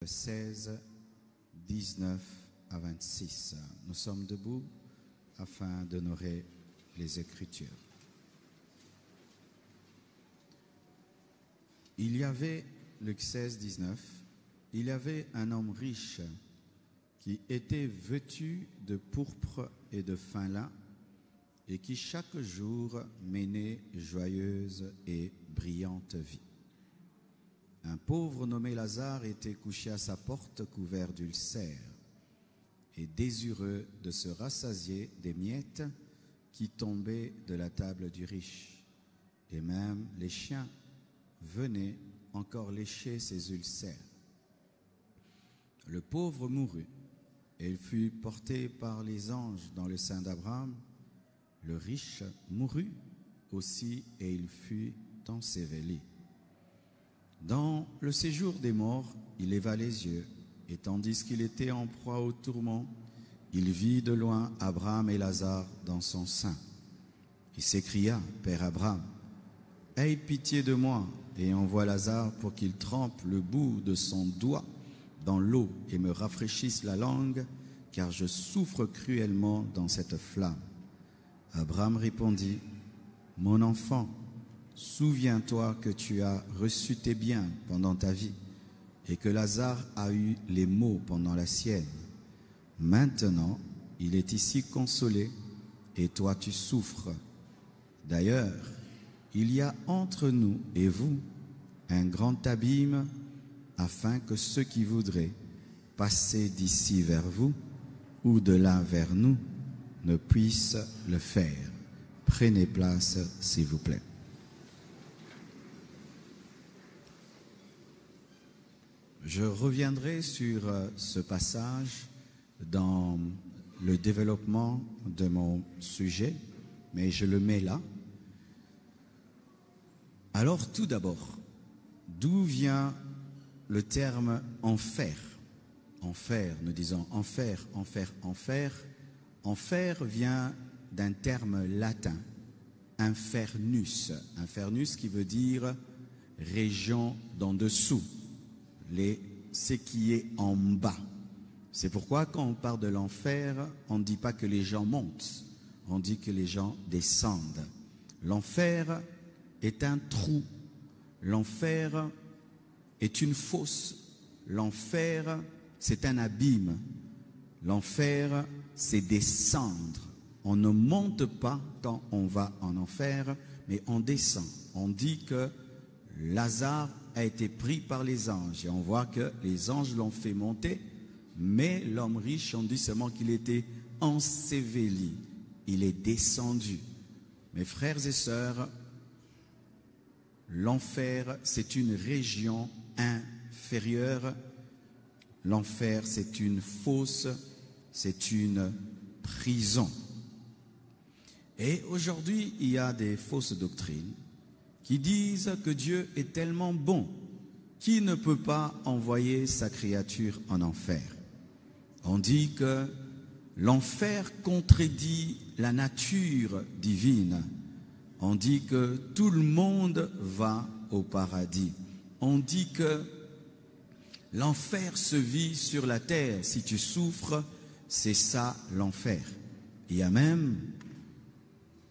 16, 19 à 26. Nous sommes debout afin d'honorer les Écritures. Il y avait, Luc 16, 19, il y avait un homme riche qui était vêtu de pourpre et de fin lin et qui chaque jour menait joyeuse et brillante vie. Un pauvre nommé Lazare était couché à sa porte couvert d'ulcères et désireux de se rassasier des miettes qui tombaient de la table du riche. Et même les chiens venaient encore lécher ses ulcères. Le pauvre mourut et il fut porté par les anges dans le sein d'Abraham. Le riche mourut aussi et il fut enseveli. Dans le séjour des morts, il leva les yeux, et tandis qu'il était en proie au tourment, il vit de loin Abraham et Lazare dans son sein. Il s'écria, « Père Abraham, aie pitié de moi, et envoie Lazare pour qu'il trempe le bout de son doigt dans l'eau et me rafraîchisse la langue, car je souffre cruellement dans cette flamme. » Abraham répondit, « Mon enfant, souviens-toi que tu as reçu tes biens pendant ta vie et que Lazare a eu les maux pendant la sienne. Maintenant, il est ici consolé et toi tu souffres. D'ailleurs, il y a entre nous et vous un grand abîme afin que ceux qui voudraient passer d'ici vers vous ou de là vers nous ne puissent le faire. Prenez place, s'il vous plaît. Je reviendrai sur ce passage dans le développement de mon sujet, mais je le mets là. Alors tout d'abord, d'où vient le terme enfer? Enfer, nous disons enfer, enfer, enfer. Enfer vient d'un terme latin, infernus. Infernus qui veut dire région d'en dessous. Ce qui est en bas. C'est pourquoi quand on parle de l'enfer, on ne dit pas que les gens montent, on dit que les gens descendent. L'enfer est un trou, l'enfer est une fosse, l'enfer c'est un abîme, l'enfer c'est descendre. On ne monte pas quand on va en enfer, mais on descend. On dit que Lazare a été pris par les anges et on voit que les anges l'ont fait monter, mais l'homme riche, on dit seulement qu'il était enseveli, il est descendu. Mes frères et sœurs, l'enfer c'est une région inférieure, l'enfer c'est une fosse, c'est une prison. Et aujourd'hui il y a des fausses doctrines qui disent que Dieu est tellement bon qu'il ne peut pas envoyer sa créature en enfer. On dit que l'enfer contredit la nature divine. On dit que tout le monde va au paradis. On dit que l'enfer se vit sur la terre. Si tu souffres, c'est ça l'enfer. Il y a même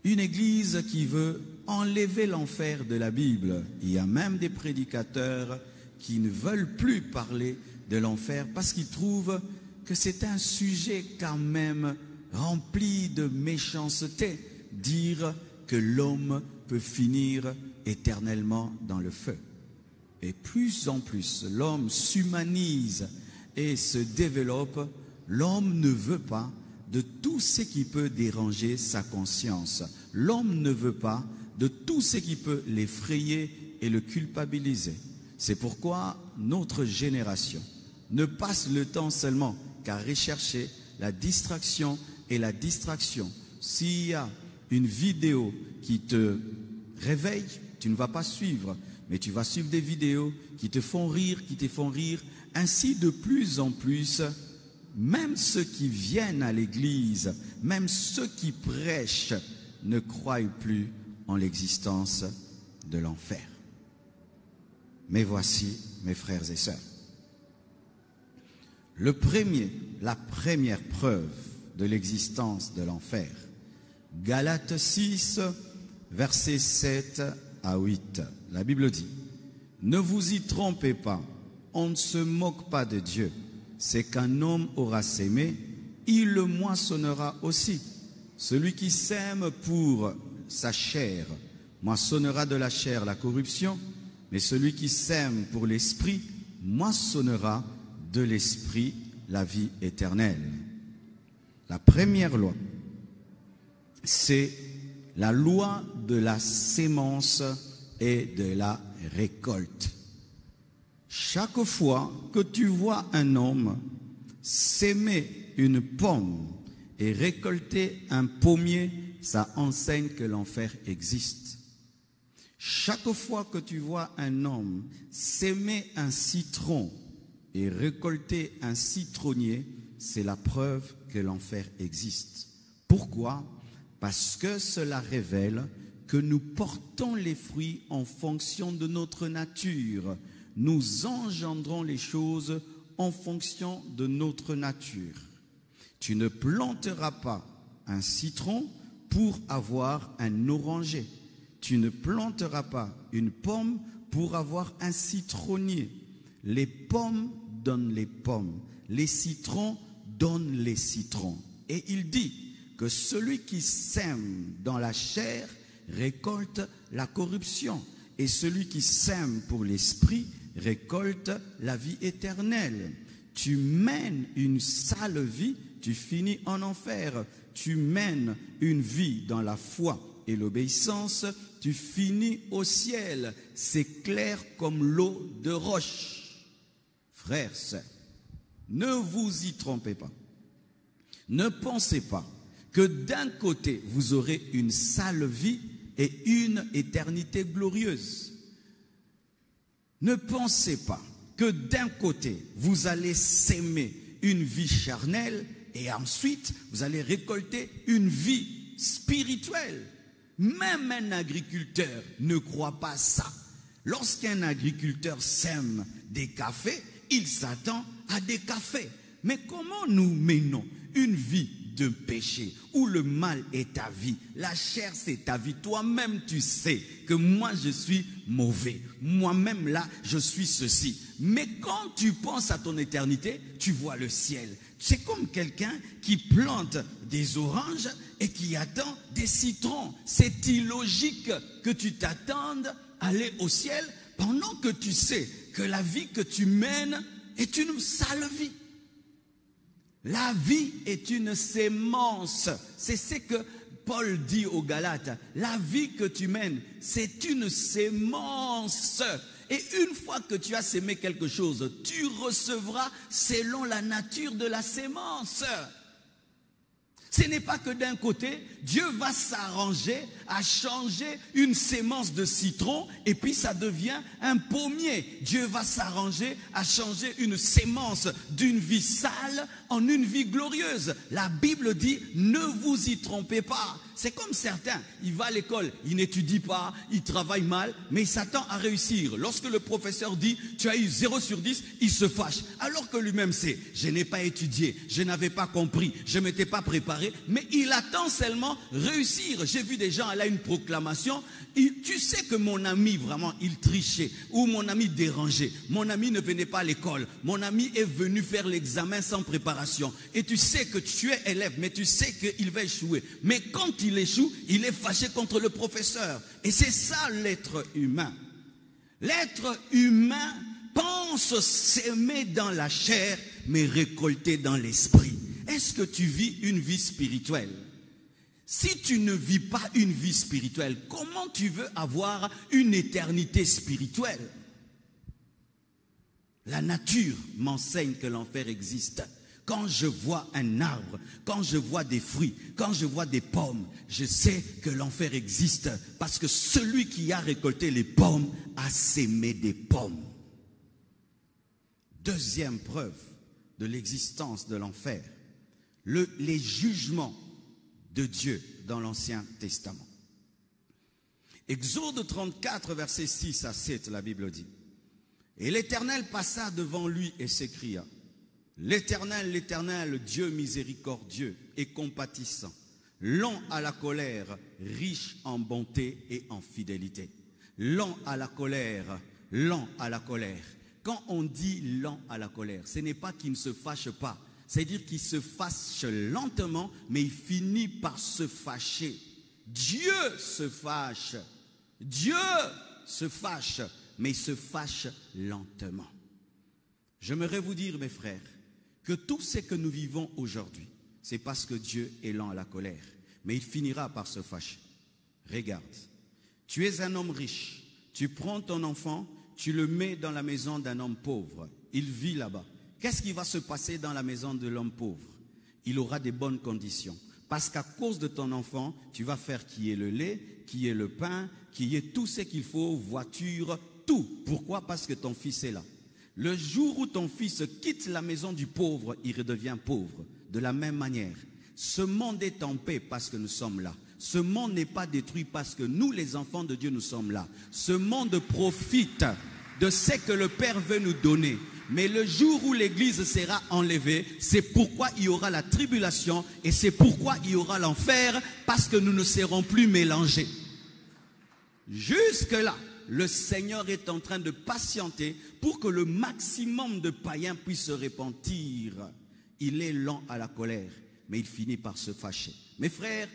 une église qui veut enlever l'enfer de la Bible. Il y a même des prédicateurs qui ne veulent plus parler de l'enfer parce qu'ils trouvent que c'est un sujet quand même rempli de méchanceté, dire que l'homme peut finir éternellement dans le feu. Et plus en plus, l'homme s'humanise et se développe. L'homme ne veut pas de tout ce qui peut déranger sa conscience. L'homme ne veut pas de tout ce qui peut l'effrayer et le culpabiliser. C'est pourquoi notre génération ne passe le temps seulement qu'à rechercher la distraction et la distraction. S'il y a une vidéo qui te réveille, tu ne vas pas suivre, mais tu vas suivre des vidéos qui te font rire, Ainsi, de plus en plus, même ceux qui viennent à l'église, même ceux qui prêchent, ne croient plus en l'existence de l'enfer. Mais voici, mes frères et sœurs, la première preuve de l'existence de l'enfer. Galates 6, versets 7 à 8. La Bible dit: ne vous y trompez pas, on ne se moque pas de Dieu. C'est qu'un homme aura sémé, il le moissonnera aussi. Celui qui sème pour sa chair moissonnera de la chair la corruption, mais celui qui sème pour l'esprit moissonnera de l'esprit la vie éternelle. La première loi, c'est la loi de la sémence et de la récolte. Chaque fois que tu vois un homme s'aimer une pomme et récolter un pommier, ça enseigne que l'enfer existe. Chaque fois que tu vois un homme s'aimer un citron et récolter un citronnier, c'est la preuve que l'enfer existe. Pourquoi? Parce que cela révèle que nous portons les fruits en fonction de notre nature. Nous engendrons les choses en fonction de notre nature. Tu ne planteras pas un citron pour avoir un oranger. Tu ne planteras pas une pomme pour avoir un citronnier. Les pommes donnent les pommes, les citrons donnent les citrons. Et il dit que celui qui sème dans la chair récolte la corruption, et celui qui sème pour l'esprit récolte la vie éternelle. Tu mènes une sale vie, tu finis en enfer. Tu mènes une vie dans la foi et l'obéissance, tu finis au ciel. C'est clair comme l'eau de roche. Frères, sœurs, ne vous y trompez pas. Ne pensez pas que d'un côté, vous aurez une sale vie et une éternité glorieuse. Ne pensez pas que d'un côté, vous allez s'aimer une vie charnelle et ensuite, vous allez récolter une vie spirituelle. Même un agriculteur ne croit pas ça. Lorsqu'un agriculteur sème des cafés, il s'attend à des cafés. Mais comment nous menons une vie de péché où le mal est ta vie, la chair c'est ta vie, toi-même tu sais que moi je suis mauvais, moi-même là je suis ceci. Mais quand tu penses à ton éternité, tu vois le ciel. C'est comme quelqu'un qui plante des oranges et qui attend des citrons. C'est illogique que tu t'attendes à aller au ciel pendant que tu sais que la vie que tu mènes est une sale vie. La vie est une sémence. C'est ce que Paul dit aux Galates. La vie que tu mènes, c'est une sémence. Et une fois que tu as sémé quelque chose, tu recevras selon la nature de la sémence. Ce n'est pas que d'un côté, Dieu va s'arranger à changer une sémence de citron et puis ça devient un pommier. Dieu va s'arranger à changer une sémence d'une vie sale en une vie glorieuse. La Bible dit, ne vous y trompez pas. C'est comme certains, il va à l'école, il n'étudie pas, il travaille mal, mais il s'attend à réussir. Lorsque le professeur dit, tu as eu 0 sur 10, il se fâche. Alors que lui-même sait, je n'ai pas étudié, je n'avais pas compris, je ne m'étais pas préparé, mais il attend seulement réussir. J'ai vu des gens aller à une proclamation, tu sais que mon ami vraiment, il trichait, ou mon ami dérangeait, mon ami ne venait pas à l'école, mon ami est venu faire l'examen sans préparation, et tu sais que tu es élève, mais tu sais qu'il va échouer. Mais quand il échoue, il est fâché contre le professeur. Et c'est ça l'être humain. L'être humain pense s'aimer dans la chair, mais récolter dans l'esprit. Est-ce que tu vis une vie spirituelle? Si tu ne vis pas une vie spirituelle, comment tu veux avoir une éternité spirituelle? La nature m'enseigne que l'enfer existe. Quand je vois un arbre, quand je vois des fruits, quand je vois des pommes, je sais que l'enfer existe parce que celui qui a récolté les pommes a sémé des pommes. Deuxième preuve de l'existence de l'enfer, les jugements de Dieu dans l'Ancien Testament. Exode 34, versets 6 à 7, la Bible dit: « Et l'Éternel passa devant lui et s'écria: L'Éternel, l'Éternel, Dieu miséricordieux et compatissant, lent à la colère, riche en bonté et en fidélité. Lent à la colère, lent à la colère. Quand on dit lent à la colère, ce n'est pas qu'il ne se fâche pas. C'est-à-dire qu'il se fâche lentement, mais il finit par se fâcher. Dieu se fâche. Dieu se fâche, mais il se fâche lentement. J'aimerais vous dire, mes frères, que tout ce que nous vivons aujourd'hui, c'est parce que Dieu est lent à la colère. Mais il finira par se fâcher. Regarde, tu es un homme riche. Tu prends ton enfant, tu le mets dans la maison d'un homme pauvre. Il vit là-bas. Qu'est-ce qui va se passer dans la maison de l'homme pauvre? Il aura des bonnes conditions. Parce qu'à cause de ton enfant, tu vas faire qu'il y ait le lait, qu'il y ait le pain, qu'il y ait tout ce qu'il faut, voiture, tout. Pourquoi? Parce que ton fils est là. Le jour où ton fils quitte la maison du pauvre, il redevient pauvre. De la même manière, ce monde est en paix parce que nous sommes là. Ce monde n'est pas détruit parce que nous, les enfants de Dieu, nous sommes là. Ce monde profite de ce que le Père veut nous donner. Mais le jour où l'Église sera enlevée, c'est pourquoi il y aura la tribulation et c'est pourquoi il y aura l'enfer, parce que nous ne serons plus mélangés. Jusque-là, le Seigneur est en train de patienter pour que le maximum de païens puissent se repentir. Il est lent à la colère, mais il finit par se fâcher. Mes frères,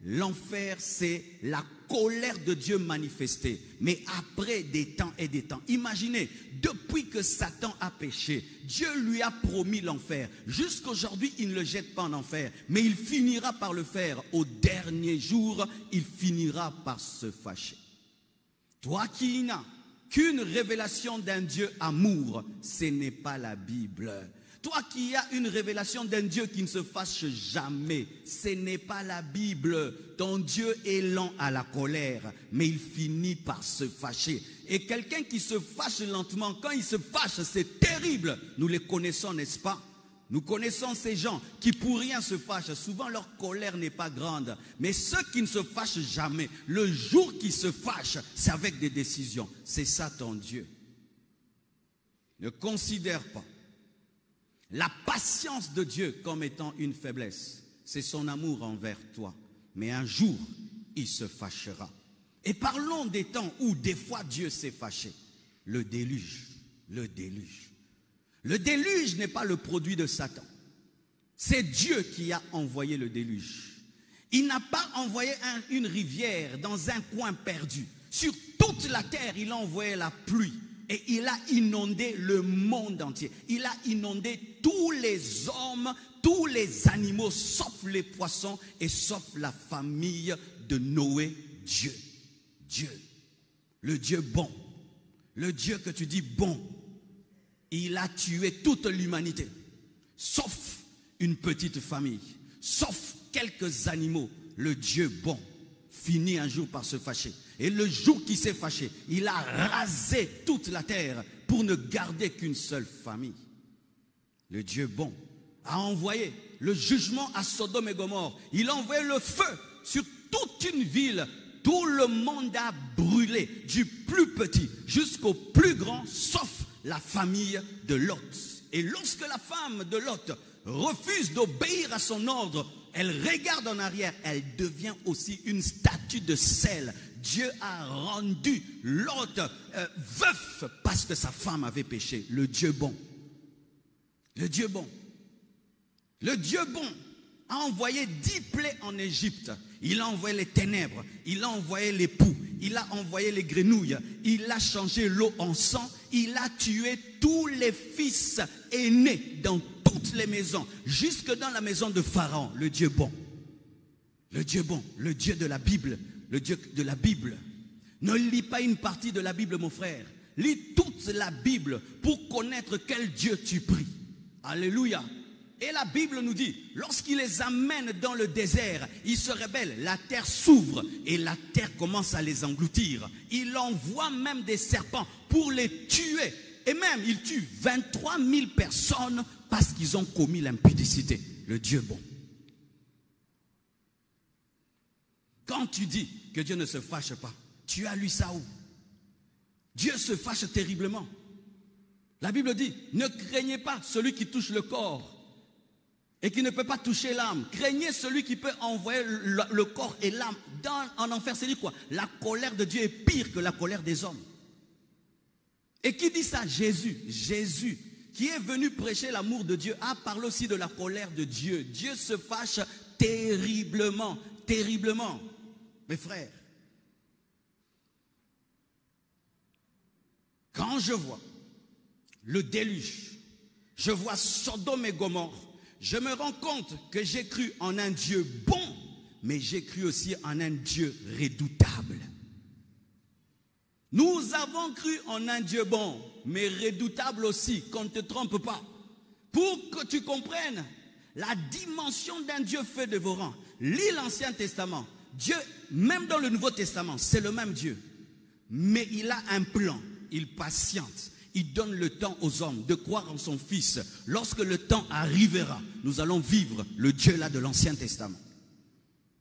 l'enfer, c'est la colère de Dieu manifestée, mais après des temps et des temps. Imaginez, depuis que Satan a péché, Dieu lui a promis l'enfer. Jusqu'aujourd'hui, il ne le jette pas en enfer, mais il finira par le faire. Au dernier jour, il finira par se fâcher. Toi qui n'as qu'une révélation d'un Dieu amour, ce n'est pas la Bible. Toi qui as une révélation d'un Dieu qui ne se fâche jamais, ce n'est pas la Bible. Ton Dieu est lent à la colère, mais il finit par se fâcher. Et quelqu'un qui se fâche lentement, quand il se fâche, c'est terrible. Nous les connaissons, n'est-ce pas? Nous connaissons ces gens qui pour rien se fâchent. Souvent leur colère n'est pas grande. Mais ceux qui ne se fâchent jamais, le jour qu'ils se fâchent, c'est avec des décisions. C'est ça ton Dieu. Ne considère pas la patience de Dieu comme étant une faiblesse. C'est son amour envers toi. Mais un jour, il se fâchera. Et parlons des temps où des fois Dieu s'est fâché. Le déluge, le déluge. Le déluge n'est pas le produit de Satan. C'est Dieu qui a envoyé le déluge. Il n'a pas envoyé une rivière dans un coin perdu. Sur toute la terre, il a envoyé la pluie. Et il a inondé le monde entier. Il a inondé tous les hommes, tous les animaux, sauf les poissons et sauf la famille de Noé. Dieu. Dieu. Le Dieu bon. Le Dieu que tu dis bon. Il a tué toute l'humanité, sauf une petite famille, sauf quelques animaux. Le Dieu bon finit un jour par se fâcher. Et le jour qu'il s'est fâché, il a rasé toute la terre pour ne garder qu'une seule famille. Le Dieu bon a envoyé le jugement à Sodome et Gomorrhe. Il a envoyé le feu sur toute une ville. Tout le monde a brûlé, du plus petit jusqu'au plus grand, sauf la famille de Lot. Et lorsque la femme de Lot refuse d'obéir à son ordre, elle regarde en arrière, elle devient aussi une statue de sel. Dieu a rendu Lot veuf parce que sa femme avait péché. Le Dieu bon. Le Dieu bon. Le Dieu bon a envoyé 10 plaies en Égypte. Il a envoyé les ténèbres, il a envoyé les poux, il a envoyé les grenouilles, il a changé l'eau en sang, il a tué tous les fils aînés dans toutes les maisons, jusque dans la maison de Pharaon, le Dieu bon. Le Dieu bon, le Dieu de la Bible, le Dieu de la Bible. Ne lis pas une partie de la Bible, mon frère. Lis toute la Bible pour connaître quel Dieu tu pries. Alléluia. Et la Bible nous dit, lorsqu'il les amène dans le désert, ils se rebellent, la terre s'ouvre et la terre commence à les engloutir. Il envoie même des serpents pour les tuer. Et même, il tue 23 000 personnes parce qu'ils ont commis l'impudicité. Le Dieu bon. Quand tu dis que Dieu ne se fâche pas, tu as lu ça où? Dieu se fâche terriblement. La Bible dit, ne craignez pas celui qui touche le corps et qui ne peut pas toucher l'âme. Craignez celui qui peut envoyer le corps et l'âme en enfer. C'est dire quoi? La colère de Dieu est pire que la colère des hommes. Et qui dit ça? Jésus. Jésus, qui est venu prêcher l'amour de Dieu, a parlé aussi de la colère de Dieu. Dieu se fâche terriblement, terriblement. Mes frères, quand je vois le déluge, je vois Sodome et Gomorrhe, je me rends compte que j'ai cru en un Dieu bon, mais j'ai cru aussi en un Dieu redoutable. Nous avons cru en un Dieu bon, mais redoutable aussi, qu'on ne te trompe pas. Pour que tu comprennes la dimension d'un Dieu fait dévorant, lis l'Ancien Testament. Dieu, même dans le Nouveau Testament, c'est le même Dieu. Mais il a un plan, il patiente. Il donne le temps aux hommes de croire en son Fils. Lorsque le temps arrivera, nous allons vivre le Dieu-là de l'Ancien Testament.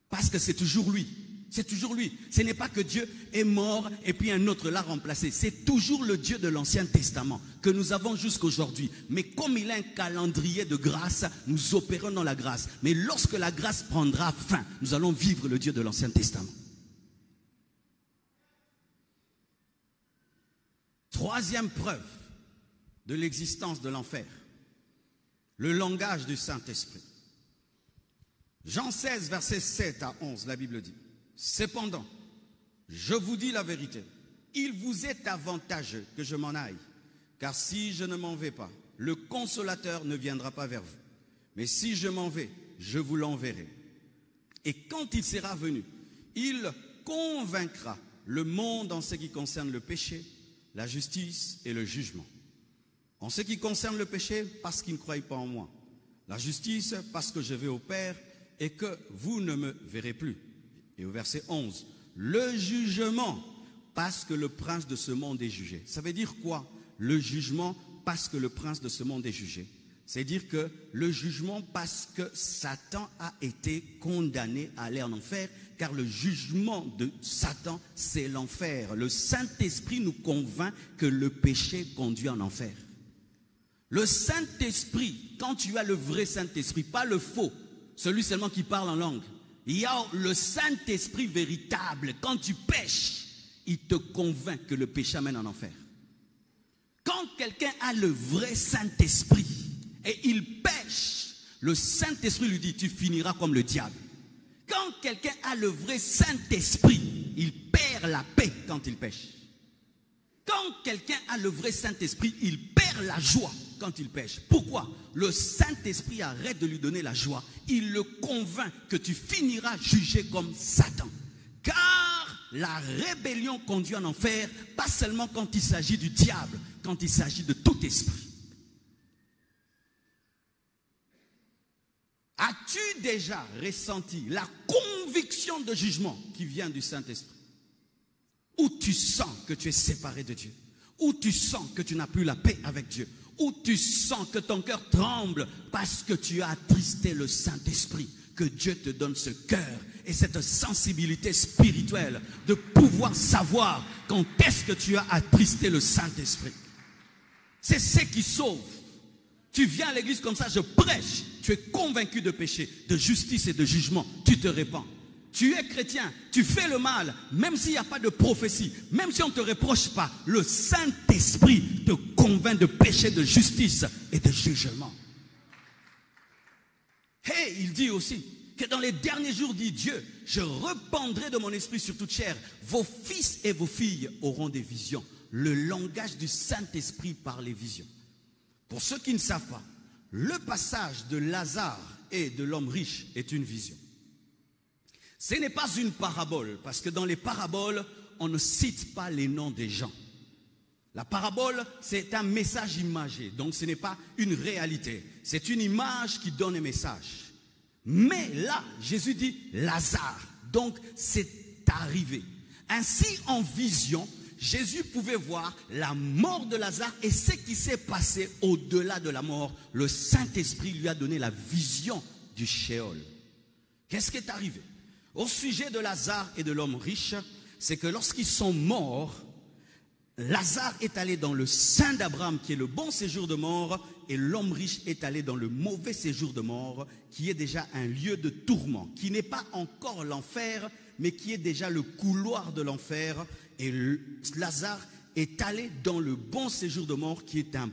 Parce que c'est toujours lui. C'est toujours lui. Ce n'est pas que Dieu est mort et puis un autre l'a remplacé. C'est toujours le Dieu de l'Ancien Testament que nous avons jusqu'aujourd'hui. Mais comme il a un calendrier de grâce, nous opérons dans la grâce. Mais lorsque la grâce prendra fin, nous allons vivre le Dieu de l'Ancien Testament. Troisième preuve de l'existence de l'enfer, le langage du Saint-Esprit. Jean 16, versets 7 à 11, la Bible dit, « Cependant, je vous dis la vérité, il vous est avantageux que je m'en aille, car si je ne m'en vais pas, le Consolateur ne viendra pas vers vous. Mais si je m'en vais, je vous l'enverrai. Et quand il sera venu, il convaincra le monde en ce qui concerne le péché, la justice et le jugement. En ce qui concerne le péché, parce qu'ils ne croient pas en moi. La justice, parce que je vais au Père et que vous ne me verrez plus. » Et au verset 11, le jugement, parce que le prince de ce monde est jugé. Ça veut dire quoi? Le jugement, parce que le prince de ce monde est jugé. C'est dire que le jugement, parce que Satan a été condamné à aller en enfer, car le jugement de Satan, c'est l'enfer. Le Saint-Esprit nous convainc que le péché conduit en enfer. Le Saint-Esprit, quand tu as le vrai Saint-Esprit, pas le faux, celui seulement qui parle en langue, il y a le Saint-Esprit véritable. Quand tu pêches, il te convainc que le péché amène en enfer. Quand quelqu'un a le vrai Saint-Esprit et il pêche, le Saint-Esprit lui dit, tu finiras comme le diable. Quand quelqu'un a le vrai Saint-Esprit, il perd la paix quand il pêche. Quand quelqu'un a le vrai Saint-Esprit, il perd la joie quand il pêche. Pourquoi? Le Saint-Esprit arrête de lui donner la joie. Il le convainc que tu finiras jugé comme Satan. Car la rébellion conduit en enfer, pas seulement quand il s'agit du diable, quand il s'agit de tout esprit. As-tu déjà ressenti la conviction de jugement qui vient du Saint-Esprit? Où tu sens que tu es séparé de Dieu, où tu sens que tu n'as plus la paix avec Dieu, où tu sens que ton cœur tremble parce que tu as attristé le Saint-Esprit. Que Dieu te donne ce cœur et cette sensibilité spirituelle de pouvoir savoir quand est-ce que tu as attristé le Saint-Esprit. C'est ce qui sauve. Tu viens à l'église comme ça, je prêche, tu es convaincu de péché, de justice et de jugement, tu te répands. Tu es chrétien, tu fais le mal, même s'il n'y a pas de prophétie, même si on ne te reproche pas, le Saint-Esprit te convainc de péché, de justice et de jugement. Et il dit aussi que dans les derniers jours, dit Dieu, je répandrai de mon esprit sur toute chair. Vos fils et vos filles auront des visions. Le langage du Saint-Esprit par les visions. Pour ceux qui ne savent pas, le passage de Lazare et de l'homme riche est une vision. Ce n'est pas une parabole, parce que dans les paraboles, on ne cite pas les noms des gens. La parabole, c'est un message imagé, donc ce n'est pas une réalité. C'est une image qui donne un message. Mais là, Jésus dit Lazare, donc c'est arrivé. Ainsi, en vision, Jésus pouvait voir la mort de Lazare et ce qui s'est passé au-delà de la mort. Le Saint-Esprit lui a donné la vision du Sheol. Qu'est-ce qui est arrivé? Au sujet de Lazare et de l'homme riche, c'est que lorsqu'ils sont morts, Lazare est allé dans le sein d'Abraham, qui est le bon séjour de mort, et l'homme riche est allé dans le mauvais séjour de mort, qui est déjà un lieu de tourment, qui n'est pas encore l'enfer, mais qui est déjà le couloir de l'enfer. Et Lazare est allé dans le bon séjour de mort, qui est un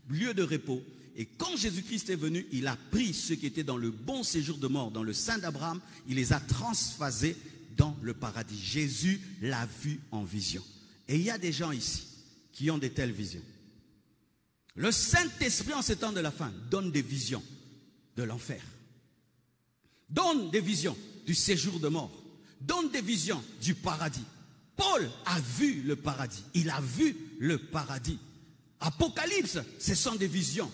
lieu de repos. Et quand Jésus-Christ est venu, il a pris ceux qui étaient dans le bon séjour de mort, dans le sein d'Abraham, il les a transphasés dans le paradis. Jésus l'a vu en vision. Et il y a des gens ici qui ont de telles visions. Le Saint-Esprit, en ce temps de la fin, donne des visions de l'enfer. Donne des visions du séjour de mort. Donne des visions du paradis. Paul a vu le paradis. Il a vu le paradis. Apocalypse, ce sont des visions.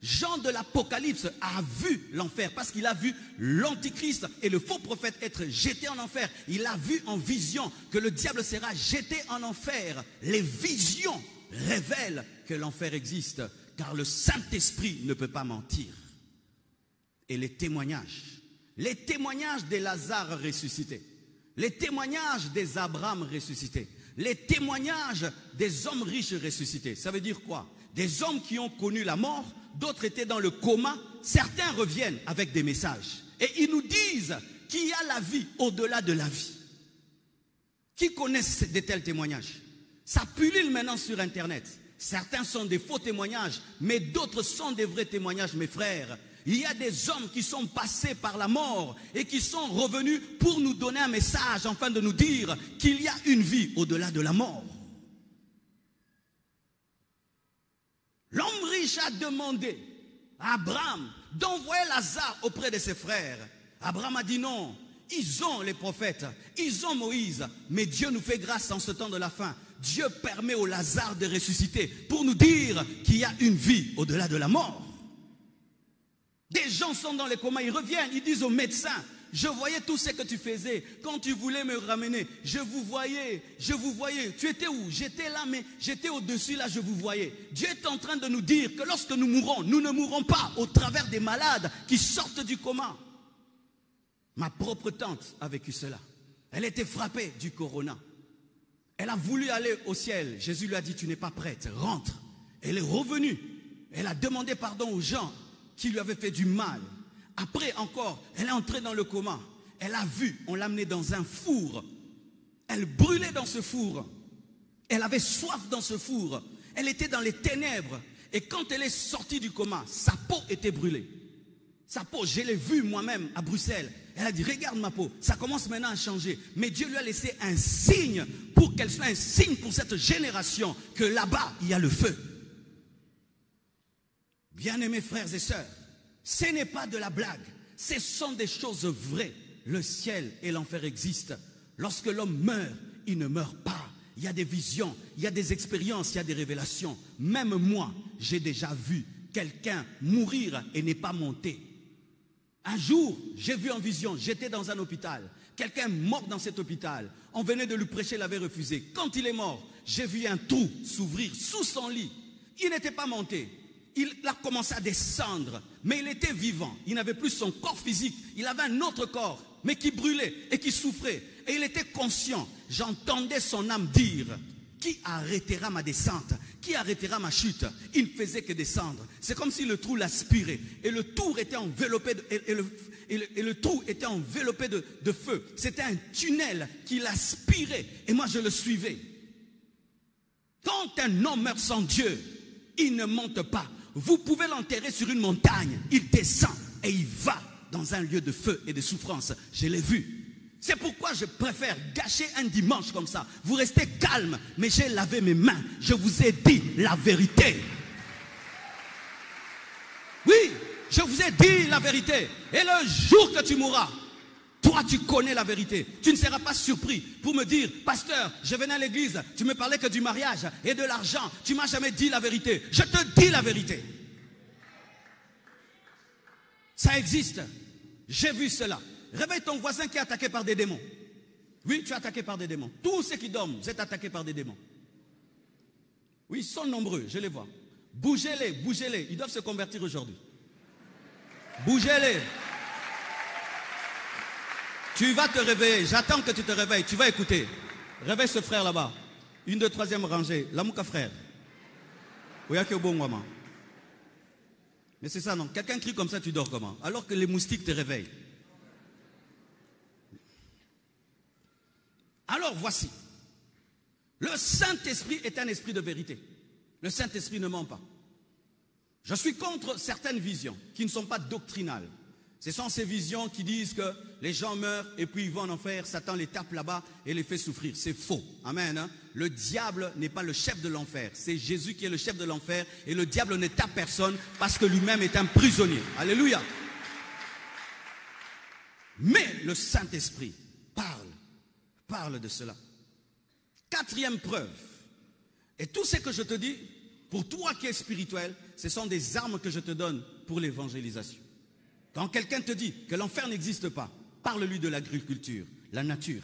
Jean de l'Apocalypse a vu l'enfer parce qu'il a vu l'Antichrist et le faux prophète être jetés en enfer. Il a vu en vision que le diable sera jeté en enfer. Les visions révèlent que l'enfer existe car le Saint-Esprit ne peut pas mentir. Et les témoignages des Lazare ressuscités, les témoignages des Abraham ressuscités, les témoignages des hommes riches ressuscités, ça veut dire quoi? Des hommes qui ont connu la mort, d'autres étaient dans le coma, certains reviennent avec des messages. Et ils nous disent qu'il y a la vie au-delà de la vie. Qui connaissent de tels témoignages? Ça pullule maintenant sur Internet. Certains sont des faux témoignages, mais d'autres sont des vrais témoignages, mes frères. Il y a des hommes qui sont passés par la mort et qui sont revenus pour nous donner un message, afin de nous dire qu'il y a une vie au-delà de la mort. L'homme riche a demandé à Abraham d'envoyer Lazare auprès de ses frères. Abraham a dit non, ils ont les prophètes, ils ont Moïse, mais Dieu nous fait grâce en ce temps de la fin. Dieu permet au Lazare de ressusciter pour nous dire qu'il y a une vie au-delà de la mort. Des gens sont dans les comas, ils reviennent, ils disent aux médecins, je voyais tout ce que tu faisais. Quand tu voulais me ramener, je vous voyais. Tu étais où? J'étais là, mais j'étais au-dessus, là, je vous voyais. Dieu est en train de nous dire que lorsque nous mourrons, nous ne mourrons pas au travers des malades qui sortent du coma. Ma propre tante a vécu cela. Elle était frappée du corona. Elle a voulu aller au ciel. Jésus lui a dit, tu n'es pas prête, rentre. Elle est revenue. Elle a demandé pardon aux gens qui lui avaient fait du mal. Après encore, elle est entrée dans le coma. Elle a vu, on l'a amenée dans un four. Elle brûlait dans ce four. Elle avait soif dans ce four. Elle était dans les ténèbres. Et quand elle est sortie du coma, sa peau était brûlée. Sa peau, je l'ai vue moi-même à Bruxelles. Elle a dit, regarde ma peau, ça commence maintenant à changer. Mais Dieu lui a laissé un signe pour qu'elle soit un signe pour cette génération que là-bas, il y a le feu. Bien-aimés frères et sœurs, ce n'est pas de la blague, ce sont des choses vraies. Le ciel et l'enfer existent. Lorsque l'homme meurt, il ne meurt pas. Il y a des visions, il y a des expériences, il y a des révélations. Même moi, j'ai déjà vu quelqu'un mourir et n'est pas monté. Un jour, j'ai vu en vision, j'étais dans un hôpital. Quelqu'un mort dans cet hôpital. On venait de lui prêcher, il avait refusé. Quand il est mort, j'ai vu un trou s'ouvrir sous son lit. Il n'était pas monté. Il a commencé à descendre, mais il était vivant. Il n'avait plus son corps physique. Il avait un autre corps, mais qui brûlait et qui souffrait. Et il était conscient. J'entendais son âme dire, qui arrêtera ma descente? Qui arrêtera ma chute? Il ne faisait que descendre. C'est comme si le trou l'aspirait. Et le trou était enveloppé de feu. C'était un tunnel qui l'aspirait. Et moi, je le suivais. Quand un homme meurt sans Dieu, il ne monte pas. Vous pouvez l'enterrer sur une montagne. Il descend et il va dans un lieu de feu et de souffrance. Je l'ai vu. C'est pourquoi je préfère gâcher un dimanche comme ça. Vous restez calme, mais j'ai lavé mes mains. Je vous ai dit la vérité. Oui, je vous ai dit la vérité. Et le jour que tu mourras, toi tu connais la vérité. Tu ne seras pas surpris pour me dire, pasteur, je venais à l'église, tu me parlais que du mariage et de l'argent. Tu ne m'as jamais dit la vérité. Je te dis la vérité. Ça existe. J'ai vu cela. Réveille ton voisin qui est attaqué par des démons. Oui, tu es attaqué par des démons. Tous ceux qui dorment, vous êtes attaqués par des démons. Oui, ils sont nombreux, je les vois. Bougez-les, bougez-les. Ils doivent se convertir aujourd'hui. Bougez-les. Tu vas te réveiller. J'attends que tu te réveilles. Tu vas écouter. Réveille ce frère là-bas. Une de troisième rangée. Lamouka frère. Mais c'est ça, non? Quelqu'un crie comme ça, tu dors comment? Alors que les moustiques te réveillent. Alors voici. Le Saint-Esprit est un esprit de vérité. Le Saint-Esprit ne ment pas. Je suis contre certaines visions qui ne sont pas doctrinales. Ce sont ces visions qui disent que les gens meurent et puis ils vont en enfer, Satan les tape là-bas et les fait souffrir. C'est faux. Amen. Hein? Le diable n'est pas le chef de l'enfer. C'est Jésus qui est le chef de l'enfer et le diable ne tape personne parce que lui-même est un prisonnier. Alléluia. Mais le Saint-Esprit parle de cela. Quatrième preuve. Et tout ce que je te dis, pour toi qui es spirituel, ce sont des armes que je te donne pour l'évangélisation. Quand quelqu'un te dit que l'enfer n'existe pas, parle-lui de l'agriculture, la nature.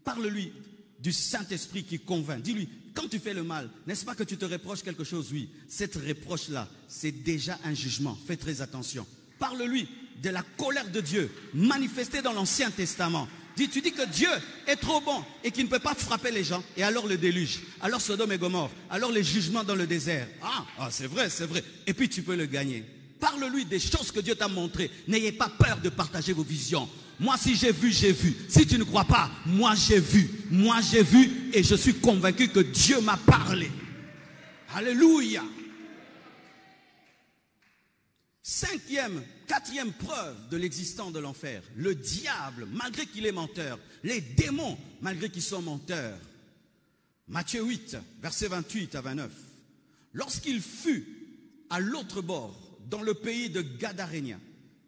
Parle-lui du Saint-Esprit qui convainc. Dis-lui, quand tu fais le mal, n'est-ce pas que tu te reproches quelque chose? Oui, cette reproche-là, c'est déjà un jugement. Fais très attention. Parle-lui de la colère de Dieu manifestée dans l'Ancien Testament. Tu dis que Dieu est trop bon et qu'il ne peut pas frapper les gens. Et alors le déluge, alors Sodome et Gomorrhe, alors les jugements dans le désert. Ah, c'est vrai, c'est vrai. Et puis tu peux le gagner. Parle-lui des choses que Dieu t'a montrées. N'ayez pas peur de partager vos visions. Moi, si j'ai vu, j'ai vu. Si tu ne crois pas, moi j'ai vu. Moi j'ai vu et je suis convaincu que Dieu m'a parlé. Alléluia. Quatrième preuve de l'existence de l'enfer. Le diable, malgré qu'il est menteur. Les démons, malgré qu'ils sont menteurs. Matthieu 8, versets 28 à 29. Lorsqu'il fut à l'autre bord, dans le pays de Gadarénia,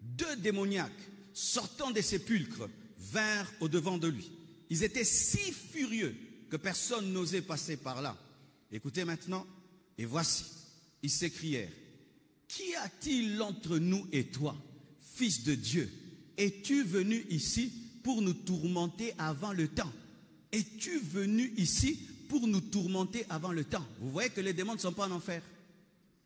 2 démoniaques sortant des sépulcres vinrent au-devant de lui. Ils étaient si furieux que personne n'osait passer par là. Écoutez maintenant, et voici, ils s'écrièrent: Qu'y a-t-il entre nous et toi, fils de Dieu? Es-tu venu ici pour nous tourmenter avant le temps? Es-tu venu ici pour nous tourmenter avant le temps? Vous voyez que les démons ne sont pas en enfer.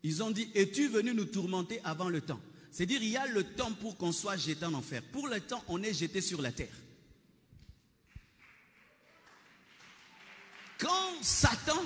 Ils ont dit, es-tu venu nous tourmenter avant le temps? C'est-à-dire, il y a le temps pour qu'on soit jeté en enfer. Pour le temps, on est jeté sur la terre. Quand Satan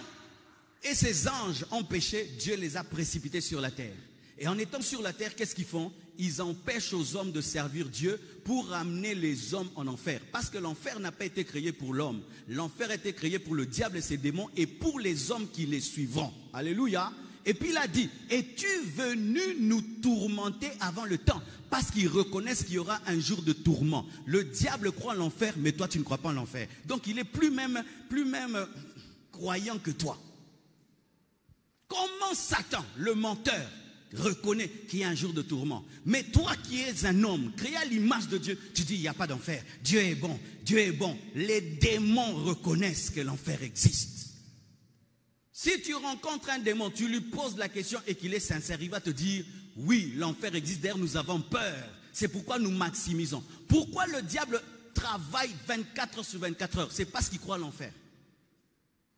et ses anges ont péché, Dieu les a précipités sur la terre. Et en étant sur la terre, qu'est-ce qu'ils font? Ils empêchent aux hommes de servir Dieu pour ramener les hommes en enfer. Parce que l'enfer n'a pas été créé pour l'homme. L'enfer a été créé pour le diable et ses démons et pour les hommes qui les suivront. Alléluia. Et puis il a dit, es-tu venu nous tourmenter avant le temps? Parce qu'ils reconnaissent qu'il y aura un jour de tourment. Le diable croit en l'enfer, mais toi tu ne crois pas en l'enfer. Donc il est plus même croyant que toi. Comment Satan, le menteur, reconnaît qu'il y a un jour de tourment? Mais toi qui es un homme, créé à l'image de Dieu, tu dis, il n'y a pas d'enfer. Dieu est bon, Dieu est bon. Les démons reconnaissent que l'enfer existe. Si tu rencontres un démon, tu lui poses la question et qu'il est sincère, il va te dire, oui, l'enfer existe, d'ailleurs nous avons peur. C'est pourquoi nous maximisons. Pourquoi le diable travaille 24 heures sur 24 heures? C'est parce qu'il croit à l'enfer.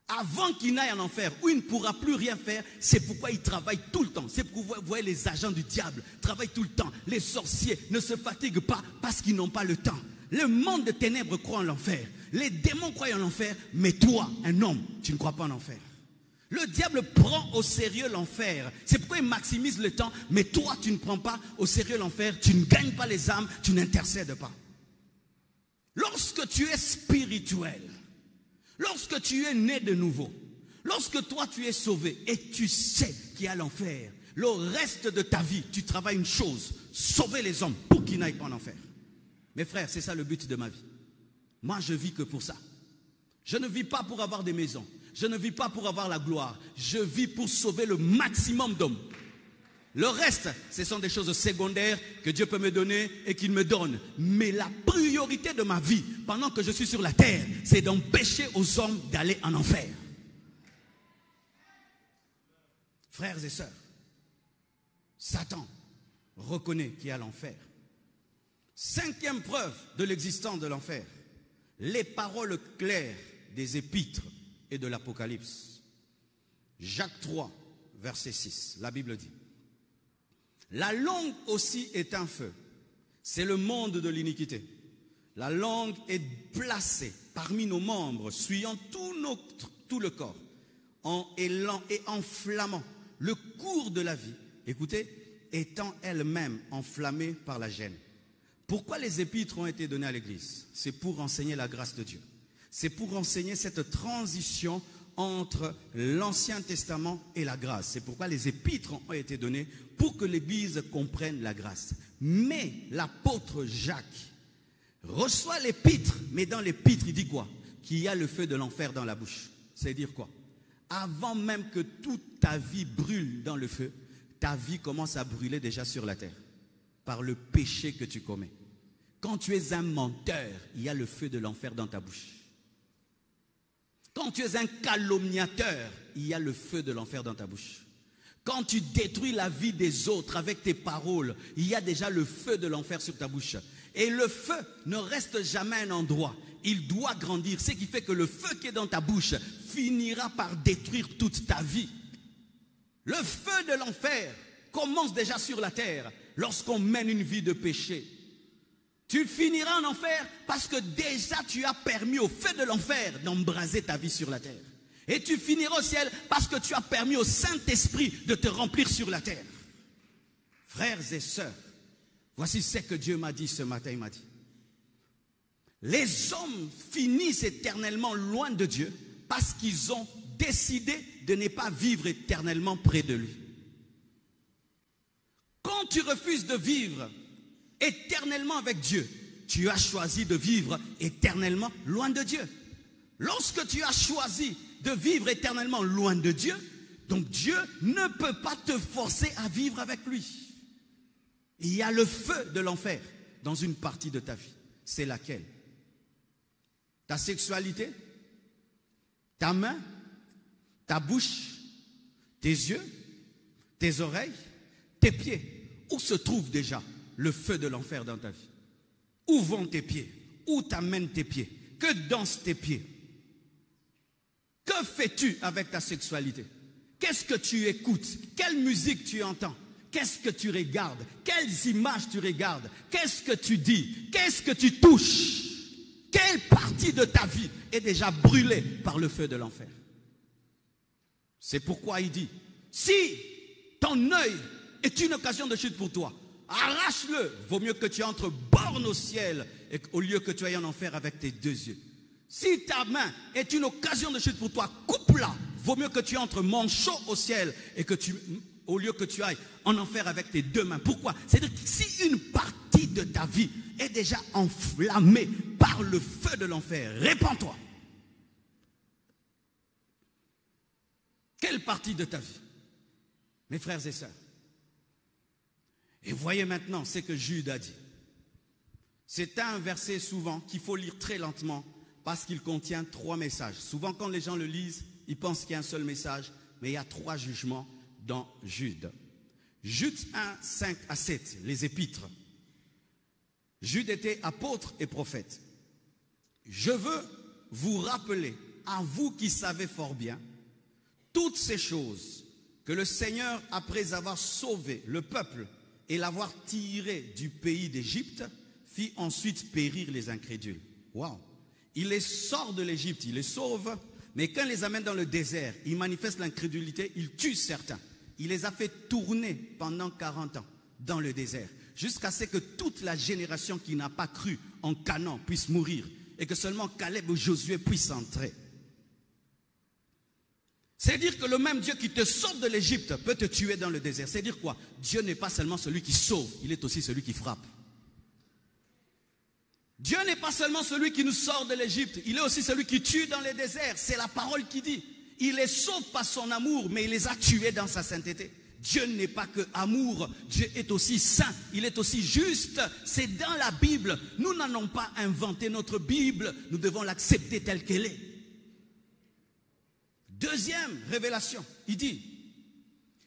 Avant qu'il n'aille en enfer, où il ne pourra plus rien faire, c'est pourquoi il travaille tout le temps. C'est pourquoi vous voyez les agents du diable travaillent tout le temps. Les sorciers ne se fatiguent pas parce qu'ils n'ont pas le temps. Le monde de ténèbres croit en l'enfer. Les démons croient en l'enfer, mais toi, un homme, tu ne crois pas en l'enfer. Le diable prend au sérieux l'enfer. C'est pourquoi il maximise le temps. Mais toi, tu ne prends pas au sérieux l'enfer. Tu ne gagnes pas les âmes. Tu n'intercèdes pas. Lorsque tu es spirituel, lorsque tu es né de nouveau, lorsque toi tu es sauvé et tu sais qu'il y a l'enfer, le reste de ta vie, tu travailles une chose, sauver les hommes pour qu'ils n'aillent pas en enfer. Mes frères, c'est ça le but de ma vie. Moi, je vis que pour ça. Je ne vis pas pour avoir des maisons. Je ne vis pas pour avoir la gloire. Je vis pour sauver le maximum d'hommes. Le reste, ce sont des choses secondaires que Dieu peut me donner et qu'il me donne. Mais la priorité de ma vie, pendant que je suis sur la terre, c'est d'empêcher aux hommes d'aller en enfer. Frères et sœurs, Satan reconnaît qu'il y a l'enfer. 5e preuve de l'existence de l'enfer, les paroles claires des épîtres et de l'Apocalypse. Jacques 3, verset 6, la Bible dit: la langue aussi est un feu. C'est le monde de l'iniquité. La langue est placée parmi nos membres, tout le corps, et lent et enflammant le cours de la vie, écoutez, étant elle-même enflammée par la gêne. Pourquoi les épîtres ont été données à l'Église? C'est pour enseigner la grâce de Dieu. C'est pour enseigner cette transition entre l'Ancien Testament et la grâce. C'est pourquoi les épîtres ont été données pour que l'Église comprenne la grâce. Mais l'apôtre Jacques reçoit l'épître, mais dans l'épître, il dit quoi? Qu'il y a le feu de l'enfer dans la bouche. C'est dire quoi? Avant même que toute ta vie brûle dans le feu, ta vie commence à brûler déjà sur la terre par le péché que tu commets. Quand tu es un menteur, il y a le feu de l'enfer dans ta bouche. Quand tu es un calomniateur, il y a le feu de l'enfer dans ta bouche. Quand tu détruis la vie des autres avec tes paroles, il y a déjà le feu de l'enfer sur ta bouche. Et le feu ne reste jamais à un endroit. Il doit grandir. Ce qui fait que le feu qui est dans ta bouche finira par détruire toute ta vie. Le feu de l'enfer commence déjà sur la terre lorsqu'on mène une vie de péché. Tu finiras en enfer parce que déjà tu as permis au feu de l'enfer d'embraser ta vie sur la terre. Et tu finiras au ciel parce que tu as permis au Saint-Esprit de te remplir sur la terre. Frères et sœurs, voici ce que Dieu m'a dit ce matin. Il m'a dit: les hommes finissent éternellement loin de Dieu parce qu'ils ont décidé de ne pas vivre éternellement près de lui. Quand tu refuses de vivre éternellement avec Dieu, tu as choisi de vivre éternellement loin de Dieu. Lorsque tu as choisi de vivre éternellement loin de Dieu, donc Dieu ne peut pas te forcer à vivre avec lui. Il y a le feu de l'enfer dans une partie de ta vie. C'est laquelle? Ta sexualité, ta main, ta bouche, tes yeux, tes oreilles, tes pieds. Où se trouve déjà le feu de l'enfer dans ta vie? Où vont tes pieds? Où t'amènent tes pieds? Que dansent tes pieds? Que fais-tu avec ta sexualité? Qu'est-ce que tu écoutes? Quelle musique tu entends? Qu'est-ce que tu regardes? Quelles images tu regardes? Qu'est-ce que tu dis? Qu'est-ce que tu touches? Quelle partie de ta vie est déjà brûlée par le feu de l'enfer? C'est pourquoi il dit, si ton œil est une occasion de chute pour toi, arrache-le. Vaut mieux que tu entres borne au ciel au lieu que tu ailles en enfer avec tes deux yeux. Si ta main est une occasion de chute pour toi, coupe-la. Vaut mieux que tu entres manchot au ciel et que au lieu que tu ailles en enfer avec tes deux mains. Pourquoi? C'est-à-dire que si une partie de ta vie est déjà enflammée par le feu de l'enfer, répands-toi. Quelle partie de ta vie? Mes frères et sœurs. Et voyez maintenant ce que Jude a dit. C'est un verset souvent qu'il faut lire très lentement parce qu'il contient 3 messages. Souvent quand les gens le lisent, ils pensent qu'il y a un seul message, mais il y a 3 jugements dans Jude. Jude 1, 5 à 7, les épîtres. Jude était apôtre et prophète. Je veux vous rappeler, à vous qui savez fort bien, toutes ces choses que le Seigneur, après avoir sauvé le peuple et l'avoir tiré du pays d'Égypte, fit ensuite périr les incrédules. Waouh! Il les sort de l'Égypte, il les sauve, mais quand il les amène dans le désert, il manifeste l'incrédulité, il tue certains. Il les a fait tourner pendant 40 ans dans le désert, jusqu'à ce que toute la génération qui n'a pas cru en Canaan puisse mourir et que seulement Caleb ou Josué puissent entrer. C'est-à-dire que le même Dieu qui te sauve de l'Égypte peut te tuer dans le désert. C'est-à-dire quoi? Dieu n'est pas seulement celui qui sauve, il est aussi celui qui frappe. Dieu n'est pas seulement celui qui nous sort de l'Égypte, il est aussi celui qui tue dans les déserts. C'est la parole qui dit. Il les sauve par son amour, mais il les a tués dans sa sainteté. Dieu n'est pas que amour, Dieu est aussi saint, il est aussi juste. C'est dans la Bible. Nous n'allons pas inventer notre Bible, nous devons l'accepter telle qu'elle est. Deuxième révélation, il dit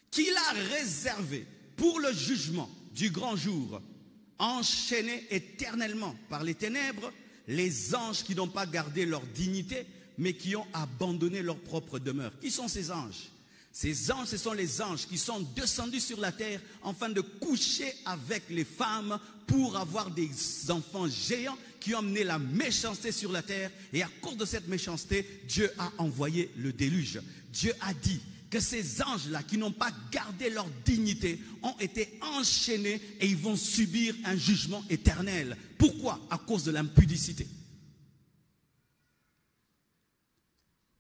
qu'il a réservé pour le jugement du grand jour, enchaînés éternellement par les ténèbres, les anges qui n'ont pas gardé leur dignité, mais qui ont abandonné leur propre demeure. Qui sont ces anges? Ces anges, ce sont les anges qui sont descendus sur la terre afin de coucher avec les femmes pour avoir des enfants géants qui ont amené la méchanceté sur la terre. Et à cause de cette méchanceté, Dieu a envoyé le déluge. Dieu a dit que ces anges-là qui n'ont pas gardé leur dignité ont été enchaînés et ils vont subir un jugement éternel. Pourquoi? À cause de l'impudicité.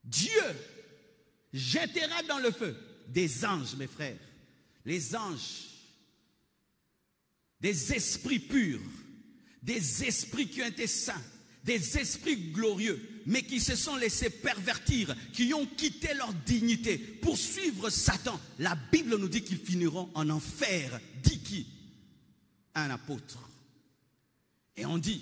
Dieu jettera dans le feu des anges, mes frères. Les anges, des esprits purs, des esprits qui ont été saints, des esprits glorieux, mais qui se sont laissés pervertir, qui ont quitté leur dignité pour suivre Satan. La Bible nous dit qu'ils finiront en enfer. Dit qui? Un apôtre. Et on dit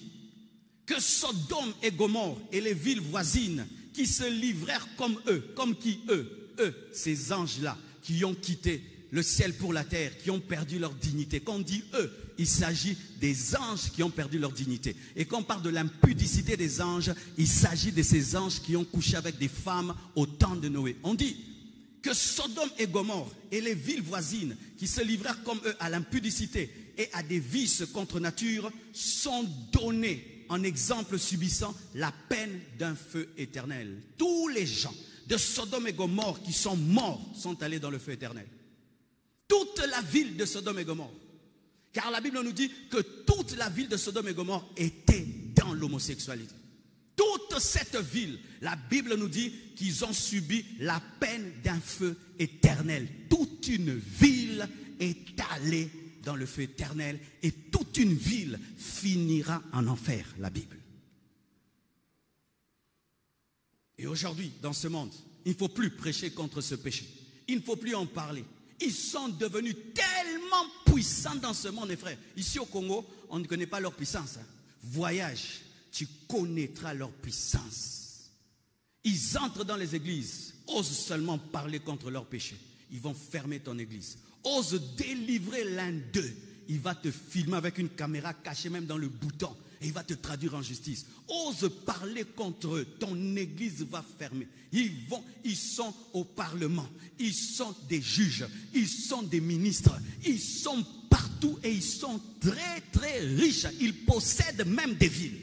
que Sodome et Gomorrhe et les villes voisines qui se livrèrent comme eux, comme qui eux, ces anges-là, qui ont quitté le ciel pour la terre, qui ont perdu leur dignité. Quand on dit eux, il s'agit des anges qui ont perdu leur dignité. Et quand on parle de l'impudicité des anges, il s'agit de ces anges qui ont couché avec des femmes au temps de Noé. On dit que Sodome et Gomorrhe et les villes voisines qui se livrèrent comme eux à l'impudicité et à des vices contre nature sont donnés en exemple subissant la peine d'un feu éternel. Tous les gens de Sodome et Gomorrhe qui sont morts sont allés dans le feu éternel. Toute la ville de Sodome et Gomorrhe. Car la Bible nous dit que toute la ville de Sodome et Gomorrhe était dans l'homosexualité. Toute cette ville, la Bible nous dit qu'ils ont subi la peine d'un feu éternel. Toute une ville est allée dans le feu éternel et toute une ville finira en enfer, la Bible. Et aujourd'hui, dans ce monde, il ne faut plus prêcher contre ce péché. Il ne faut plus en parler. Ils sont devenus tellement puissants dans ce monde, mes frères. Ici au Congo, on ne connaît pas leur puissance. Voyage, tu connaîtras leur puissance. Ils entrent dans les églises, osent seulement parler contre leur péché. Ils vont fermer ton église. Ose délivrer l'un d'eux. Il va te filmer avec une caméra cachée même dans le bouton. Et il va te traduire en justice. Ose parler contre eux. Ton église va fermer. Ils sont au Parlement. Ils sont des juges. Ils sont des ministres. Ils sont partout et ils sont très très riches. Ils possèdent même des villes.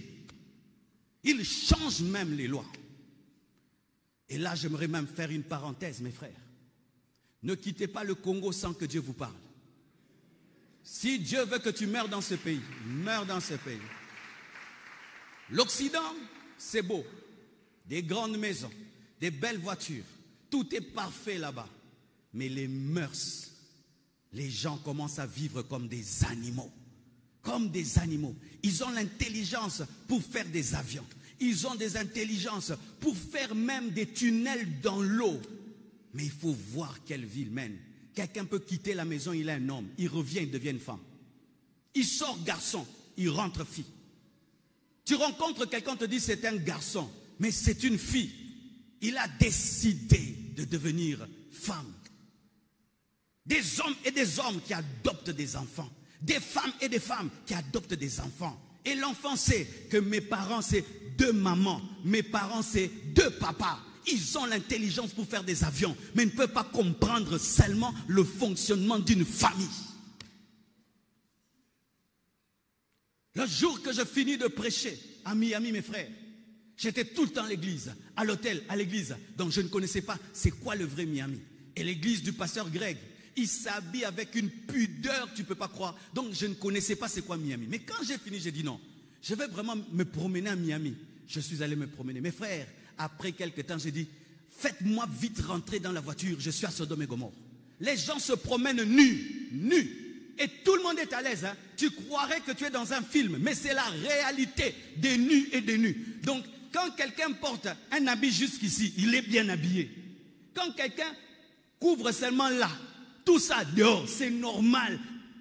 Ils changent même les lois. Et là, j'aimerais même faire une parenthèse, mes frères. Ne quittez pas le Congo sans que Dieu vous parle. Si Dieu veut que tu meurs dans ce pays, meurs dans ce pays. L'Occident, c'est beau. Des grandes maisons, des belles voitures. Tout est parfait là-bas. Mais les mœurs, les gens commencent à vivre comme des animaux. Comme des animaux. Ils ont l'intelligence pour faire des avions. Ils ont des intelligences pour faire même des tunnels dans l'eau. Mais il faut voir quelle vie il mène. Quelqu'un peut quitter la maison, il est un homme. Il revient, il devient une femme. Il sort garçon, il rentre fille. Tu rencontres quelqu'un, te dit c'est un garçon, mais c'est une fille. Il a décidé de devenir femme. Des hommes et des hommes qui adoptent des enfants. Des femmes et des femmes qui adoptent des enfants. Et l'enfant sait que mes parents, c'est 2 mamans. Mes parents, c'est 2 papas. Ils ont l'intelligence pour faire des avions, mais ils ne peuvent pas comprendre seulement le fonctionnement d'une famille. Le jour que je finis de prêcher à Miami, mes frères, j'étais tout le temps à l'église, à l'hôtel, à l'église. Donc je ne connaissais pas c'est quoi le vrai Miami. Et l'église du pasteur Greg, il s'habille avec une pudeur, tu ne peux pas croire. Donc je ne connaissais pas c'est quoi Miami. Mais quand j'ai fini, j'ai dit non, je vais vraiment me promener à Miami. Je suis allé me promener. Mes frères, après quelques temps, j'ai dit, faites-moi vite rentrer dans la voiture, je suis à Sodome et Gomorrhe. Les gens se promènent nus. Et tout le monde est à l'aise. Hein? Tu croirais que tu es dans un film, mais c'est la réalité des nus et des nus. Donc, quand quelqu'un porte un habit jusqu'ici, il est bien habillé. Quand quelqu'un couvre seulement là, tout ça dehors, c'est normal.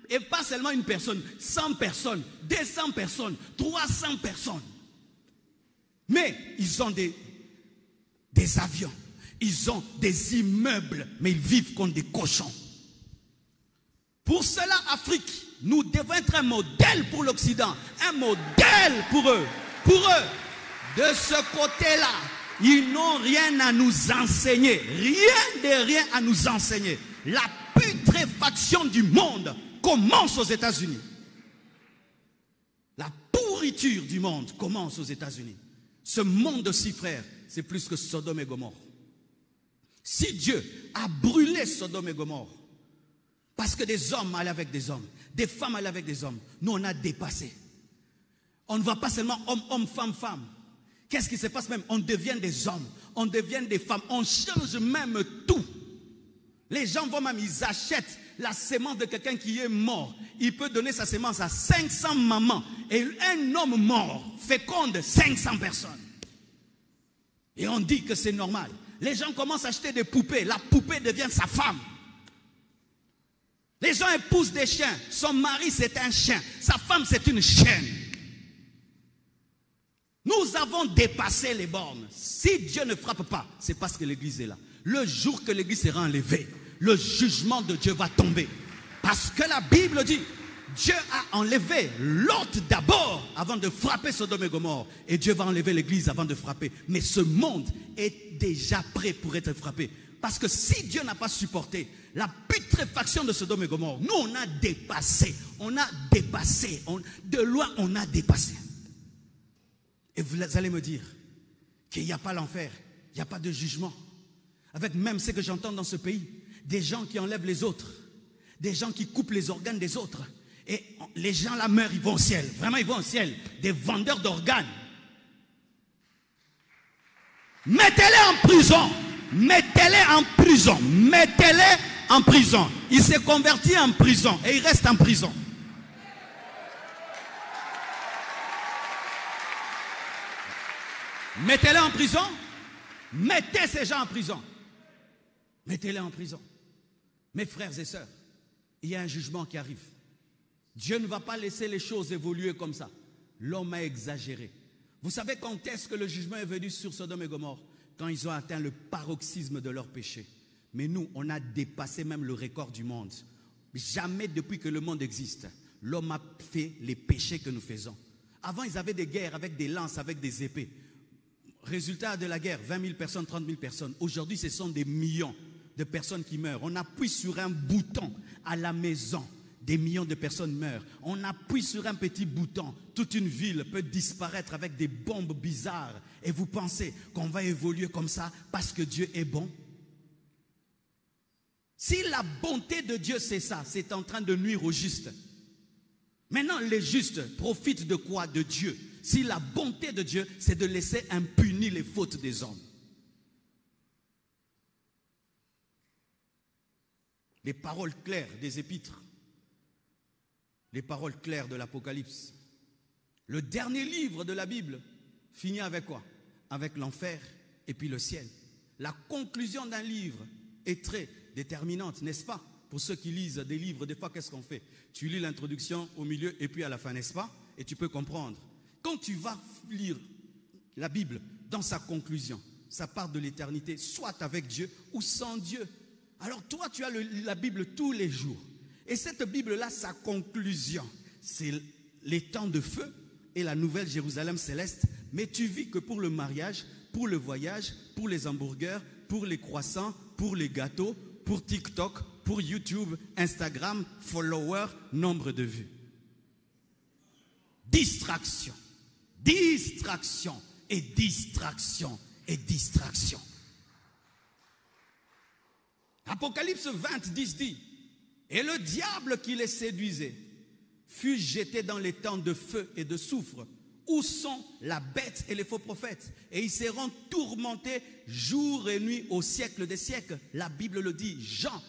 Et pas seulement une personne, 100 personnes, 200 personnes, 300 personnes. Mais ils ont des avions, ils ont des immeubles, mais ils vivent comme des cochons. Pour cela, Afrique, nous devons être un modèle pour l'Occident, un modèle pour eux. Pour eux, de ce côté-là, Ils n'ont rien à nous enseigner. Rien de rien à nous enseigner. La putréfaction du monde commence aux États-Unis. La pourriture du monde commence aux États-Unis. Ce monde-ci, frère, c'est plus que Sodome et Gomorrhe. Si Dieu a brûlé Sodome et Gomorrhe, parce que des hommes allaient avec des hommes, des femmes allaient avec des hommes, nous on a dépassé. On ne va pas seulement homme, homme, femme, femme. Qu'est-ce qui se passe même? On devient des hommes, on devient des femmes, on change même tout. Les gens vont même, ils achètent la sémence de quelqu'un qui est mort. Il peut donner sa sémence à 500 mamans. Et un homme mort féconde 500 personnes. Et on dit que c'est normal. Les gens commencent à acheter des poupées. La poupée devient sa femme. Les gens épousent des chiens. Son mari, c'est un chien. Sa femme, c'est une chienne. Nous avons dépassé les bornes. Si Dieu ne frappe pas, c'est parce que l'Église est là. Le jour que l'Église sera enlevée, le jugement de Dieu va tomber. Parce que la Bible dit, Dieu a enlevé Lot d'abord avant de frapper Sodome et Gomorrhe. Et Dieu va enlever l'Église avant de frapper. Mais ce monde est déjà prêt pour être frappé. Parce que si Dieu n'a pas supporté la putréfaction de Sodome et Gomorrhe, nous on a dépassé. On a dépassé. De loin on a dépassé. Et vous allez me dire qu'il n'y a pas l'enfer, il n'y a pas de jugement. Avec même ce que j'entends dans ce pays, des gens qui enlèvent les autres, des gens qui coupent les organes des autres. Et les gens là meurent, ils vont au ciel. Vraiment, ils vont au ciel. Des vendeurs d'organes. Mettez-les en prison. Mettez-les en prison. Mettez-les en prison. Il s'est converti en prison et il reste en prison. Mettez-les en prison. Mettez ces gens en prison. Mettez-les en prison. Mes frères et sœurs, il y a un jugement qui arrive. Dieu ne va pas laisser les choses évoluer comme ça. L'homme a exagéré. Vous savez quand est-ce que le jugement est venu sur Sodome et Gomorrhe? Quand ils ont atteint le paroxysme de leur péché. Mais nous, on a dépassé même le record du monde. Jamais depuis que le monde existe, l'homme a fait les péchés que nous faisons. Avant, ils avaient des guerres avec des lances, avec des épées. Résultat de la guerre, 20 000 personnes, 30 000 personnes. Aujourd'hui, ce sont des millions de personnes qui meurent. On appuie sur un bouton à la maison. Des millions de personnes meurent. On appuie sur un petit bouton. Toute une ville peut disparaître avec des bombes bizarres. Et vous pensez qu'on va évoluer comme ça parce que Dieu est bon? Si la bonté de Dieu c'est ça, c'est en train de nuire aux justes. Maintenant, les justes profitent de quoi? De Dieu. Si la bonté de Dieu, c'est de laisser impunies les fautes des hommes. Les paroles claires des épîtres. Les paroles claires de l'Apocalypse. Le dernier livre de la Bible finit avec quoi? Avec l'enfer et puis le ciel. La conclusion d'un livre est très déterminante, n'est-ce pas? Pour ceux qui lisent des livres, des fois, qu'est-ce qu'on fait? Tu lis l'introduction au milieu et puis à la fin, n'est-ce pas? Et tu peux comprendre. Quand tu vas lire la Bible dans sa conclusion, ça part de l'éternité, soit avec Dieu ou sans Dieu. Alors toi, tu as la Bible tous les jours. Et cette Bible-là, sa conclusion, c'est les temps de feu et la nouvelle Jérusalem céleste. Mais tu vis que pour le mariage, pour le voyage, pour les hamburgers, pour les croissants, pour les gâteaux, pour TikTok, pour YouTube, Instagram, followers, nombre de vues. Distraction, distraction et distraction et distraction. Apocalypse 20, 10 dit, et le diable qui les séduisait fut jeté dans les temps de feu et de soufre, où sont la bête et les faux prophètes. Et ils seront tourmentés jour et nuit au siècle des siècles. La Bible le dit. Jean,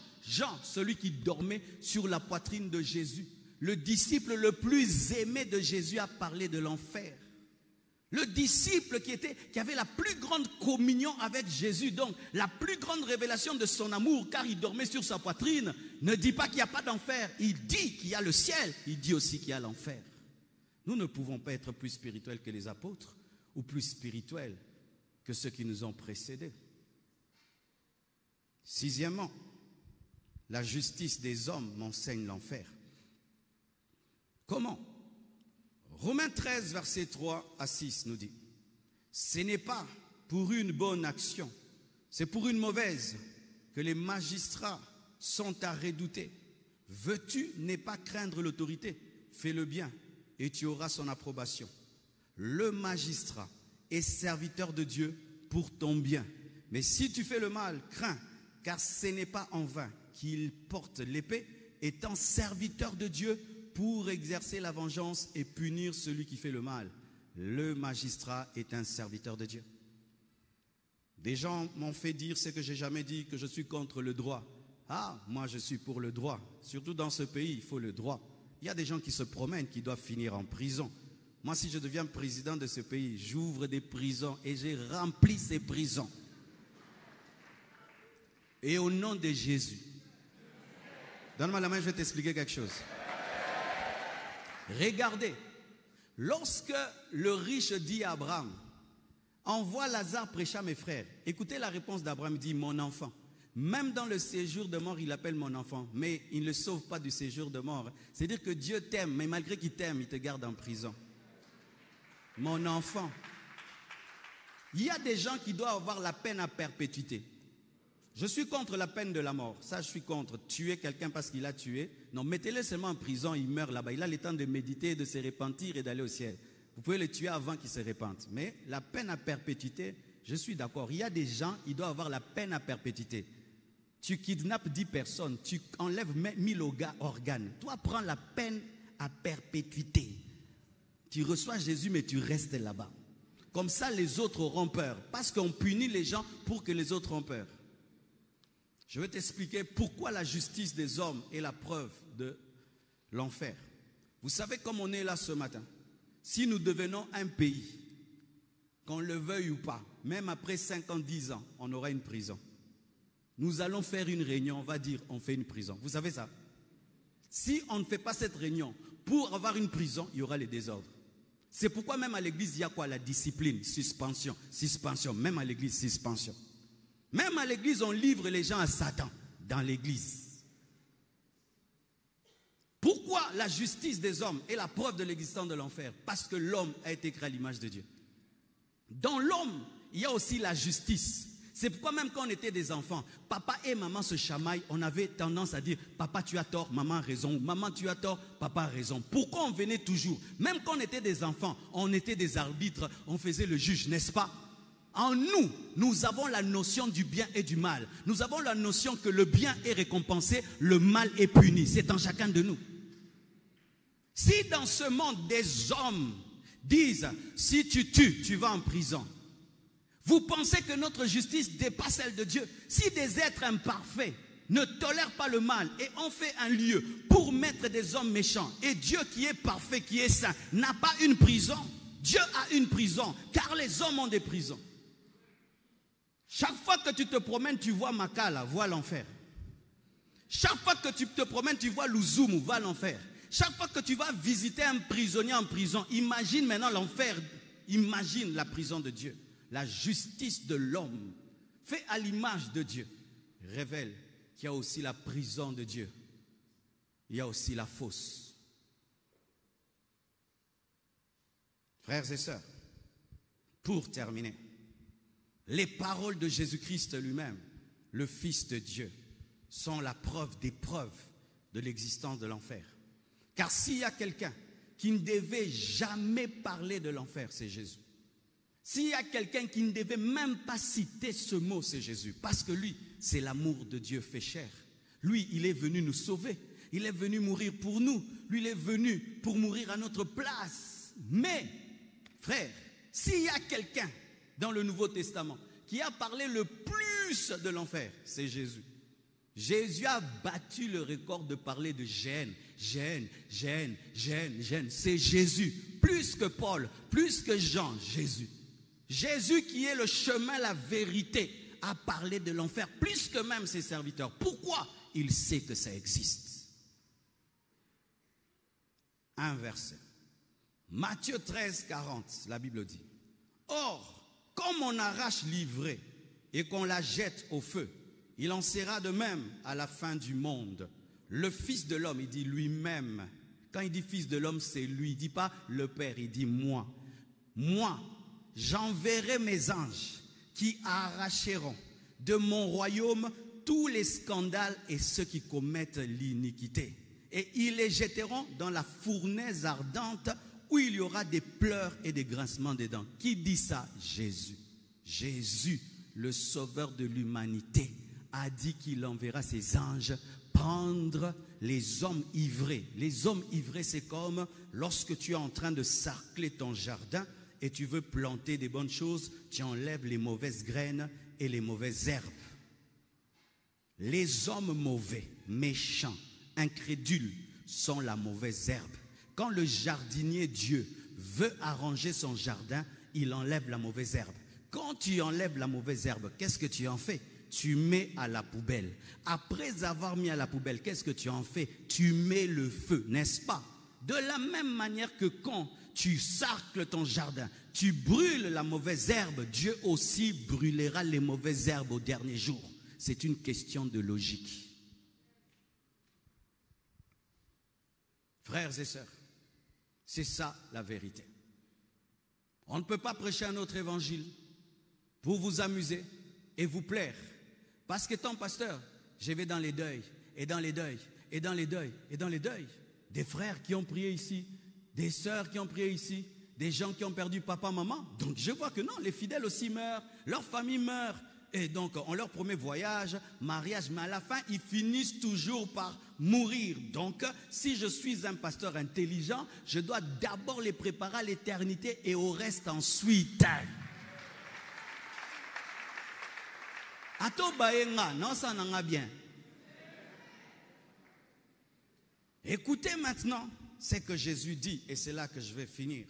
celui qui dormait sur la poitrine de Jésus. Le disciple le plus aimé de Jésus a parlé de l'enfer. Le disciple qui avait la plus grande communion avec Jésus, donc la plus grande révélation de son amour, car il dormait sur sa poitrine, ne dit pas qu'il n'y a pas d'enfer. Il dit qu'il y a le ciel, il dit aussi qu'il y a l'enfer. Nous ne pouvons pas être plus spirituels que les apôtres ou plus spirituels que ceux qui nous ont précédés. Sixièmement, la justice des hommes m'enseigne l'enfer. Comment? Romains 13, versets 3 à 6 nous dit, ce n'est pas pour une bonne action, c'est pour une mauvaise que les magistrats sont à redouter. Veux-tu ne pas craindre l'autorité? Fais le bien et tu auras son approbation. Le magistrat est serviteur de Dieu pour ton bien. Mais si tu fais le mal, crains, car ce n'est pas en vain qu'il porte l'épée, étant serviteur de Dieu pour exercer la vengeance et punir celui qui fait le mal. Le magistrat est un serviteur de Dieu. Des gens m'ont fait dire ce que j'ai jamais dit, que je suis contre le droit. Ah, moi je suis pour le droit. Surtout dans ce pays, il faut le droit. Il y a des gens qui se promènent, qui doivent finir en prison. Moi, si je deviens président de ce pays, j'ouvre des prisons et j'ai rempli ces prisons. Et au nom de Jésus, donne-moi la main, je vais t'expliquer quelque chose. Regardez, lorsque le riche dit à Abraham, envoie Lazare prêcher à mes frères. Écoutez la réponse d'Abraham, il dit, mon enfant. Même dans le séjour de mort, il appelle mon enfant. Mais il ne le sauve pas du séjour de mort. C'est-à-dire que Dieu t'aime, mais malgré qu'il t'aime, il te garde en prison. Mon enfant. Il y a des gens qui doivent avoir la peine à perpétuité. Je suis contre la peine de la mort. Ça, je suis contre. Tuer quelqu'un parce qu'il a tué. Non, mettez-le seulement en prison, il meurt là-bas. Il a le temps de méditer, de se repentir et d'aller au ciel. Vous pouvez le tuer avant qu'il se repente. Mais la peine à perpétuité, je suis d'accord. Il y a des gens, ils doivent avoir la peine à perpétuité. Tu kidnappes 10 personnes, tu enlèves 1000 organes. Toi, prends la peine à perpétuité. Tu reçois Jésus, mais tu restes là-bas. Comme ça, les autres auront peur. Parce qu'on punit les gens pour que les autres aient peur. Je vais t'expliquer pourquoi la justice des hommes est la preuve de l'enfer. Vous savez comme on est là ce matin. Si nous devenons un pays, qu'on le veuille ou pas, même après 5 ans, 10 ans, on aura une prison. Nous allons faire une réunion, on va dire, on fait une prison. Vous savez ça? Si on ne fait pas cette réunion, pour avoir une prison, il y aura les désordres. C'est pourquoi même à l'église, il y a quoi? La discipline, suspension, suspension. Même à l'église, suspension. Même à l'église, on livre les gens à Satan, dans l'église. Pourquoi la justice des hommes est la preuve de l'existence de l'enfer? Parce que l'homme a été créé à l'image de Dieu. Dans l'homme, il y a aussi la justice. C'est pourquoi même quand on était des enfants, papa et maman se chamaillent, on avait tendance à dire, papa tu as tort, maman a raison, ou maman tu as tort, papa a raison. Pourquoi on venait toujours? Même quand on était des enfants, on était des arbitres, on faisait le juge, n'est-ce pas? En nous, nous avons la notion du bien et du mal. Nous avons la notion que le bien est récompensé, le mal est puni. C'est en chacun de nous. Si dans ce monde, des hommes disent, si tu tues, tu vas en prison. Vous pensez que notre justice dépasse celle de Dieu? Si des êtres imparfaits ne tolèrent pas le mal et ont fait un lieu pour mettre des hommes méchants, et Dieu qui est parfait, qui est saint, n'a pas une prison, Dieu a une prison, car les hommes ont des prisons. Chaque fois que tu te promènes, tu vois Makala, vois l'enfer. Chaque fois que tu te promènes, tu vois Luzumu, vois l'enfer. Chaque fois que tu vas visiter un prisonnier en prison, imagine maintenant l'enfer, imagine la prison de Dieu. La justice de l'homme, fait à l'image de Dieu, révèle qu'il y a aussi la prison de Dieu. Il y a aussi la fosse. Frères et sœurs, pour terminer, les paroles de Jésus-Christ lui-même, le Fils de Dieu, sont la preuve des preuves de l'existence de l'enfer. Car s'il y a quelqu'un qui ne devait jamais parler de l'enfer, c'est Jésus. S'il y a quelqu'un qui ne devait même pas citer ce mot, c'est Jésus. Parce que lui, c'est l'amour de Dieu fait chair. Lui, il est venu nous sauver. Il est venu mourir pour nous. Lui, il est venu pour mourir à notre place. Mais, frère, s'il y a quelqu'un dans le Nouveau Testament qui a parlé le plus de l'enfer, c'est Jésus. Jésus a battu le record de parler de gêne. C'est Jésus. Plus que Paul, plus que Jean, Jésus. Jésus qui est le chemin, la vérité, a parlé de l'enfer plus que même ses serviteurs. Pourquoi? Il sait que ça existe. Un verset. Matthieu 13, 40, la Bible dit. Or, comme on arrache l'ivrée et qu'on la jette au feu, il en sera de même à la fin du monde. Le Fils de l'homme, il dit lui-même. Quand il dit Fils de l'homme, c'est lui. Il ne dit pas le Père, il dit moi. Moi, j'enverrai mes anges qui arracheront de mon royaume tous les scandales et ceux qui commettent l'iniquité. Et ils les jetteront dans la fournaise ardente où il y aura des pleurs et des grincements des dents. Qui dit ça? Jésus. Jésus, le sauveur de l'humanité, a dit qu'il enverra ses anges prendre les hommes ivrés. Les hommes ivrés, c'est comme lorsque tu es en train de sarcler ton jardin et tu veux planter des bonnes choses, tu enlèves les mauvaises graines et les mauvaises herbes. Les hommes mauvais, méchants, incrédules sont la mauvaise herbe. Quand le jardinier Dieu veut arranger son jardin, il enlève la mauvaise herbe. Quand tu enlèves la mauvaise herbe, qu'est-ce que tu en fais? Tu mets à la poubelle. Après avoir mis à la poubelle, qu'est-ce que tu en fais? Tu mets le feu, n'est-ce pas? De la même manière que quand tu sarcles ton jardin, tu brûles la mauvaise herbe, Dieu aussi brûlera les mauvaises herbes au dernier jour. C'est une question de logique. Frères et sœurs, c'est ça la vérité. On ne peut pas prêcher un autre évangile pour vous amuser et vous plaire. Parce qu'étant pasteur, je vais dans les deuils, et dans les deuils, et dans les deuils, et dans les deuils. Des frères qui ont prié ici, des sœurs qui ont prié ici, des gens qui ont perdu papa, maman. Donc je vois que non, les fidèles aussi meurent, leur famille meurt. Et donc on leur promet voyage, mariage, mais à la fin, ils finissent toujours par mourir. Donc si je suis un pasteur intelligent, je dois d'abord les préparer à l'éternité et au reste ensuite. Ato baenga, non, ça n'en a bien. Écoutez maintenant ce que Jésus dit, et c'est là que je vais finir.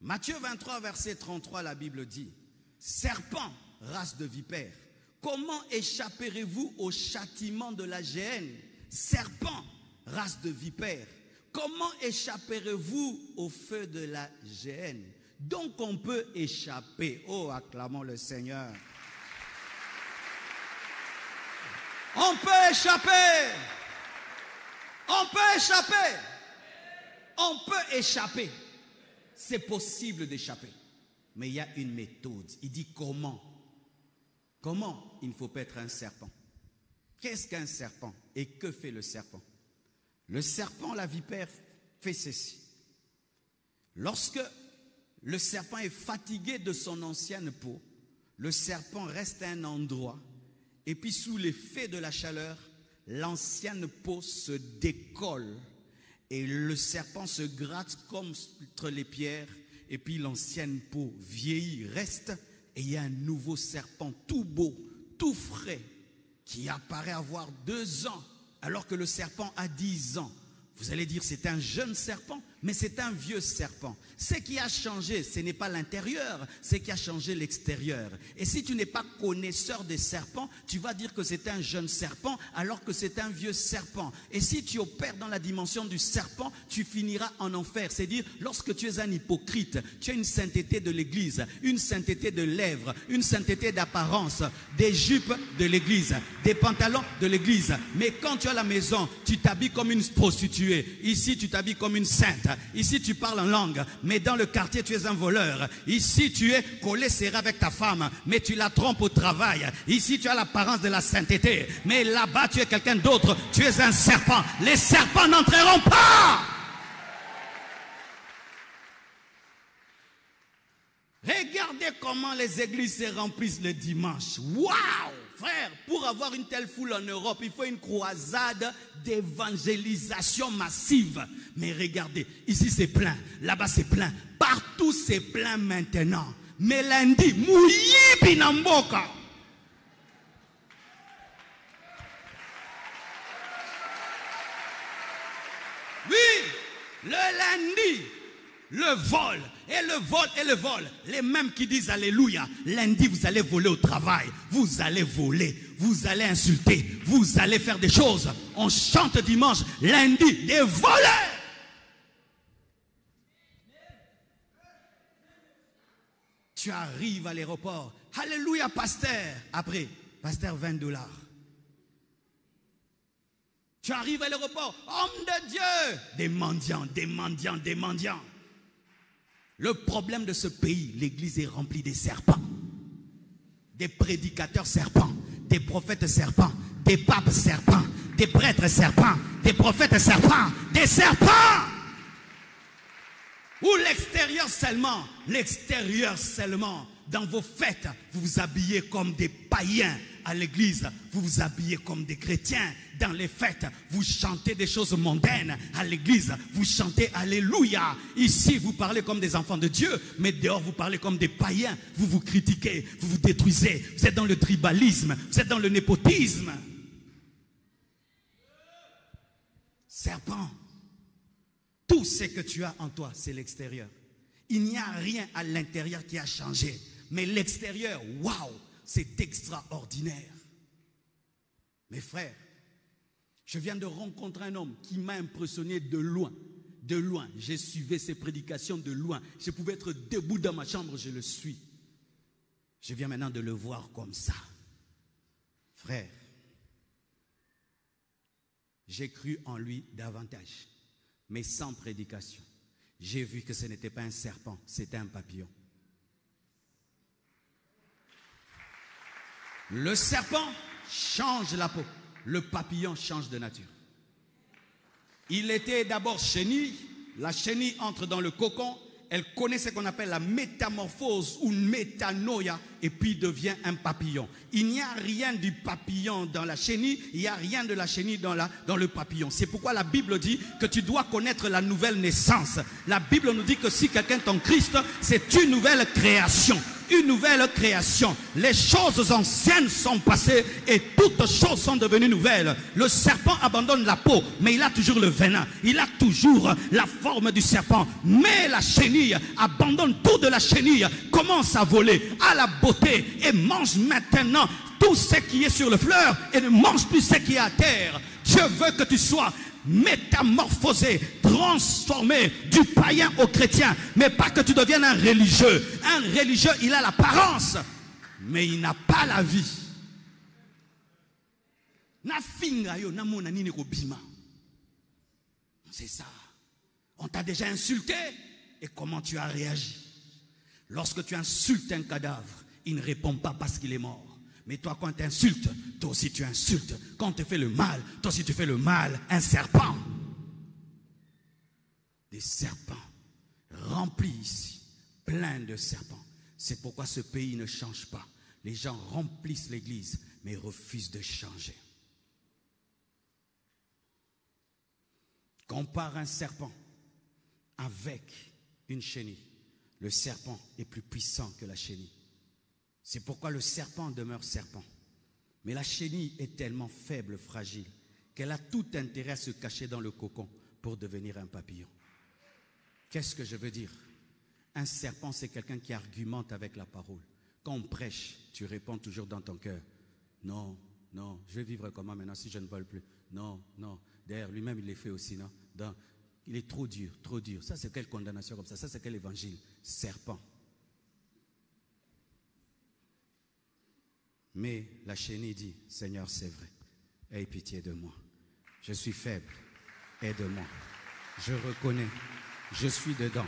Matthieu 23, verset 33, la Bible dit: serpent, race de vipères, comment échapperez-vous au châtiment de la géhenne? Serpent, race de vipères, comment échapperez-vous au feu de la géhenne? Donc on peut échapper. Oh, acclamons le Seigneur. On peut échapper. On peut échapper. On peut échapper. C'est possible d'échapper. Mais il y a une méthode. Il dit comment? Comment il ne faut pas être un serpent? Qu'est-ce qu'un serpent? Et que fait le serpent? Le serpent, la vipère, fait ceci. Lorsque le serpent est fatigué de son ancienne peau, le serpent reste à un endroit. Et puis sous l'effet de la chaleur, l'ancienne peau se décolle. Et le serpent se gratte contre les pierres. Et puis l'ancienne peau vieillit, reste. Et il y a un nouveau serpent tout beau, tout frais, qui apparaît avoir 2 ans, alors que le serpent a 10 ans. Vous allez dire c'est un jeune serpent, mais c'est un vieux serpent. Ce qui a changé, ce n'est pas l'intérieur, ce qui a changé l'extérieur. Et si tu n'es pas connaisseur des serpents, tu vas dire que c'est un jeune serpent alors que c'est un vieux serpent. Et si tu opères dans la dimension du serpent, tu finiras en enfer. C'est-à-dire, lorsque tu es un hypocrite, tu as une sainteté de l'église, une sainteté de lèvres, une sainteté d'apparence, des jupes de l'église, des pantalons de l'église. Mais quand tu es à la maison, tu t'habilles comme une prostituée. Ici, tu t'habilles comme une sainte. Ici, tu parles en langue. Mais dans le quartier, tu es un voleur. Ici, tu es collé serré avec ta femme. Mais tu la trompes au travail. Ici, tu as l'apparence de la sainteté. Mais là-bas, tu es quelqu'un d'autre. Tu es un serpent. Les serpents n'entreront pas. Regardez comment les églises se remplissent le dimanche. Waouh! Frère, pour avoir une telle foule en Europe, il faut une croisade d'évangélisation massive. Mais regardez, ici c'est plein, là-bas c'est plein, partout c'est plein maintenant. Mais lundi, mouillé binamboka. Oui, le lundi. Le vol, et le vol, et le vol. Les mêmes qui disent alléluia. Lundi, vous allez voler au travail. Vous allez voler. Vous allez insulter. Vous allez faire des choses. On chante dimanche. Lundi, des voleurs. Tu arrives à l'aéroport. Alléluia, pasteur. Après, pasteur, $20. Tu arrives à l'aéroport. Homme de Dieu. Des mendiants, des mendiants, des mendiants. Le problème de ce pays, l'église est remplie des serpents. des prédicateurs serpents, des prophètes serpents, des papes serpents, des prêtres serpents, des prophètes serpents, des serpents. Ou l'extérieur seulement, dans vos fêtes, vous vous habillez comme des païens. À l'église, vous vous habillez comme des chrétiens. Dans les fêtes, vous chantez des choses mondaines. À l'église, vous chantez Alléluia. Ici, vous parlez comme des enfants de Dieu, mais dehors, vous parlez comme des païens. Vous vous critiquez, vous vous détruisez. Vous êtes dans le tribalisme, vous êtes dans le népotisme. Serpent, tout ce que tu as en toi, c'est l'extérieur. Il n'y a rien à l'intérieur qui a changé. Mais l'extérieur, waouh, c'est extraordinaire. Mes frères, je viens de rencontrer un homme qui m'a impressionné de loin. De loin, j'ai suivi ses prédications de loin. Je pouvais être debout dans ma chambre, je le suis. Je viens maintenant de le voir comme ça. Frère, j'ai cru en lui davantage, mais sans prédication. J'ai vu que ce n'était pas un serpent, c'était un papillon. Le serpent change la peau, le papillon change de nature. Il était d'abord chenille, la chenille entre dans le cocon, elle connaît ce qu'on appelle la métamorphose ou métanoïa et puis devient un papillon. Il n'y a rien du papillon dans la chenille, il n'y a rien de la chenille dans le papillon. C'est pourquoi la Bible dit que tu dois connaître la nouvelle naissance. La Bible nous dit que si quelqu'un est en Christ, c'est une nouvelle création. Une nouvelle création. Les choses anciennes sont passées et toutes choses sont devenues nouvelles. Le serpent abandonne la peau, mais il a toujours le venin. Il a toujours la forme du serpent. Mais la chenille abandonne tout de la chenille, commence à voler à la beauté et mange maintenant tout ce qui est sur le fleur et ne mange plus ce qui est à terre. Dieu veut que tu sois métamorphosé, transformé du païen au chrétien, mais pas que tu deviennes un religieux. Un religieux, il a l'apparence, mais il n'a pas la vie. C'est ça. On t'a déjà insulté et comment tu as réagi? Lorsque tu insultes un cadavre, il ne répond pas parce qu'il est mort. Mais toi, quand tu insultes, toi aussi tu insultes. Quand on te fait le mal, toi aussi tu fais le mal. Un serpent. Des serpents remplis ici, plein de serpents. C'est pourquoi ce pays ne change pas. Les gens remplissent l'église, mais refusent de changer. Compare un serpent avec une chenille. Le serpent est plus puissant que la chenille. C'est pourquoi le serpent demeure serpent. Mais la chenille est tellement faible, fragile, qu'elle a tout intérêt à se cacher dans le cocon pour devenir un papillon. Qu'est-ce que je veux dire? Un serpent, c'est quelqu'un qui argumente avec la parole. Quand on prêche, tu réponds toujours dans ton cœur. Non, non, je vais vivre comment maintenant si je ne vole plus? Non, non. D'ailleurs, lui-même, il les fait aussi, non? Il est trop dur, trop dur. Ça, c'est quelle condamnation comme ça? Ça, c'est quel évangile? Serpent. Mais la chenille dit, Seigneur, c'est vrai, aie pitié de moi. Je suis faible, aide-moi. Je reconnais, je suis dedans.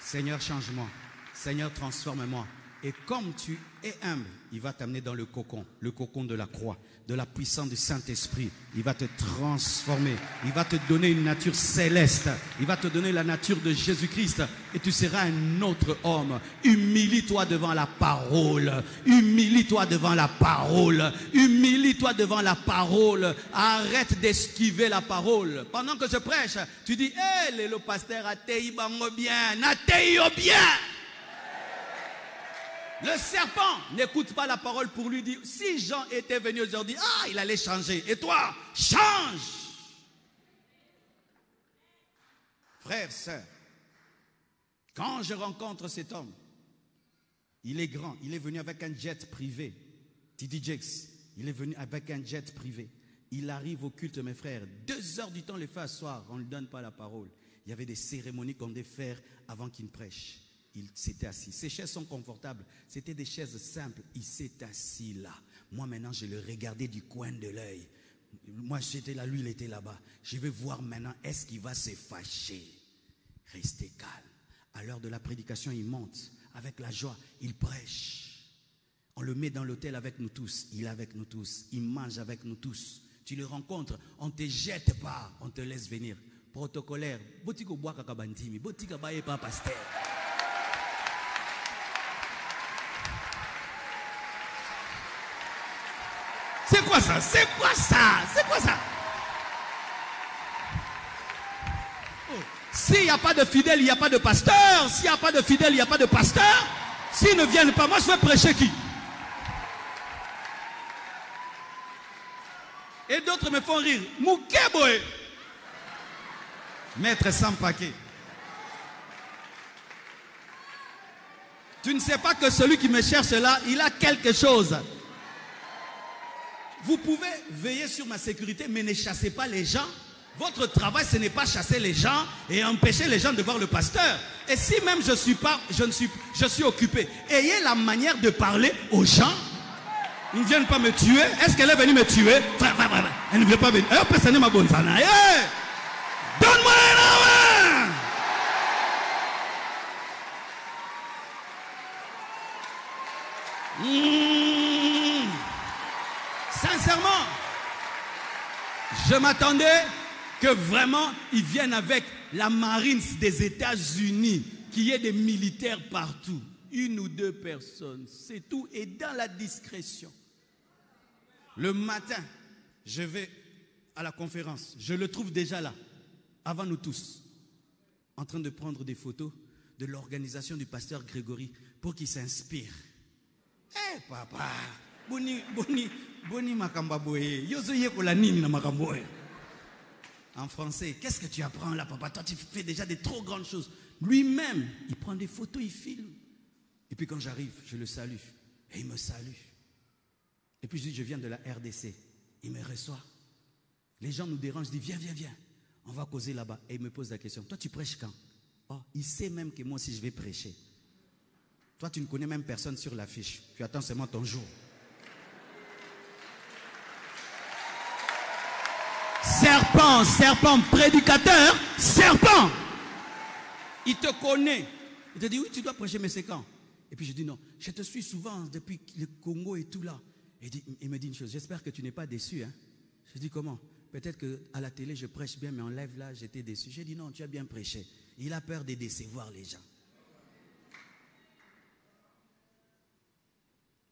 Seigneur, change-moi. Seigneur, transforme-moi. Et comme tu es humble, il va t'amener dans le cocon de la croix, de la puissance du Saint-Esprit. Il va te transformer. Il va te donner une nature céleste. Il va te donner la nature de Jésus-Christ. Et tu seras un autre homme. Humilie-toi devant la parole. Humilie-toi devant la parole. Humilie-toi devant la parole. Arrête d'esquiver la parole. Pendant que je prêche, tu dis, hé, le pasteur a tei bango bien, a tei bien. Le serpent n'écoute pas la parole pour lui dire, si Jean était venu aujourd'hui, il allait changer. Et toi, change. Frères, sœurs, quand je rencontre cet homme, il est grand, il est venu avec un jet privé. T.D. Jakes, il est venu avec un jet privé. Il arrive au culte, mes frères, 2 heures du temps, les frères, soir, on ne lui donne pas la parole. Il y avait des cérémonies qu'on devait faire avant qu'il prêche. Il s'était assis. Ces chaises sont confortables. C'était des chaises simples. Il s'est assis là. Moi, maintenant, je le regardais du coin de l'œil. Moi, j'étais là, lui, il était là-bas. Je vais voir maintenant, est-ce qu'il va se fâcher? Restez calme. À l'heure de la prédication, il monte. Avec la joie, il prêche. On le met dans l'hôtel avec nous tous. Il est avec nous tous. Il mange avec nous tous. Tu le rencontres, on ne te jette pas, on te laisse venir. Protocolaire. Botiko bois kakabantimi. Botika baye pas pasteur. C'est quoi ça? C'est quoi ça? C'est quoi ça? Oh. S'il n'y a pas de fidèles, il n'y a pas de pasteur. S'il n'y a pas de fidèles, il n'y a pas de pasteur. S'ils ne viennent pas, moi je vais prêcher qui? Et d'autres me font rire. Moukeboé. Maître sans paquet. Tu ne sais pas que celui qui me cherche là, il a quelque chose. Vous pouvez veiller sur ma sécurité, mais ne chassez pas les gens. Votre travail, ce n'est pas chasser les gens et empêcher les gens de voir le pasteur. Et si même je suis occupé, ayez la manière de parler aux gens. Ils ne viennent pas me tuer. Est-ce qu'elle est venue me tuer? Elle ne veut pas venir. Donne-moi la main. Sincèrement, je m'attendais que vraiment ils viennent avec la Marines des États-Unis, qu'il y ait des militaires partout. Une ou deux personnes, c'est tout, et dans la discrétion. Le matin, je vais à la conférence. Je le trouve déjà là, avant nous tous, en train de prendre des photos de l'organisation du pasteur Grégory pour qu'il s'inspire. Eh papa, boni makambaboye, yozoye kolanini na makamboye. En français, qu'est-ce que tu apprends là, papa? Toi, tu fais déjà des trop grandes choses. Lui-même, il prend des photos, il filme. Et puis quand j'arrive, je le salue. Et il me salue. Et puis je dis, je viens de la RDC. Il me reçoit. Les gens nous dérangent, je dis, viens, viens, viens. On va causer là-bas. Et il me pose la question, toi tu prêches quand? Oh, il sait même que moi aussi je vais prêcher. Toi tu ne connais même personne sur l'affiche. Tu attends seulement ton jour. Serpent, serpent, prédicateur, serpent. Il te connaît. Il te dit, oui, tu dois prêcher, mais c'est quand? Et puis je dis, non, je te suis souvent depuis le Congo et tout là. Et il me dit une chose, j'espère que tu n'es pas déçu. Hein? Je dis, comment? Peut-être qu'à la télé, je prêche bien, mais en live là, j'étais déçu. J'ai dit, non, tu as bien prêché. Il a peur de décevoir les gens.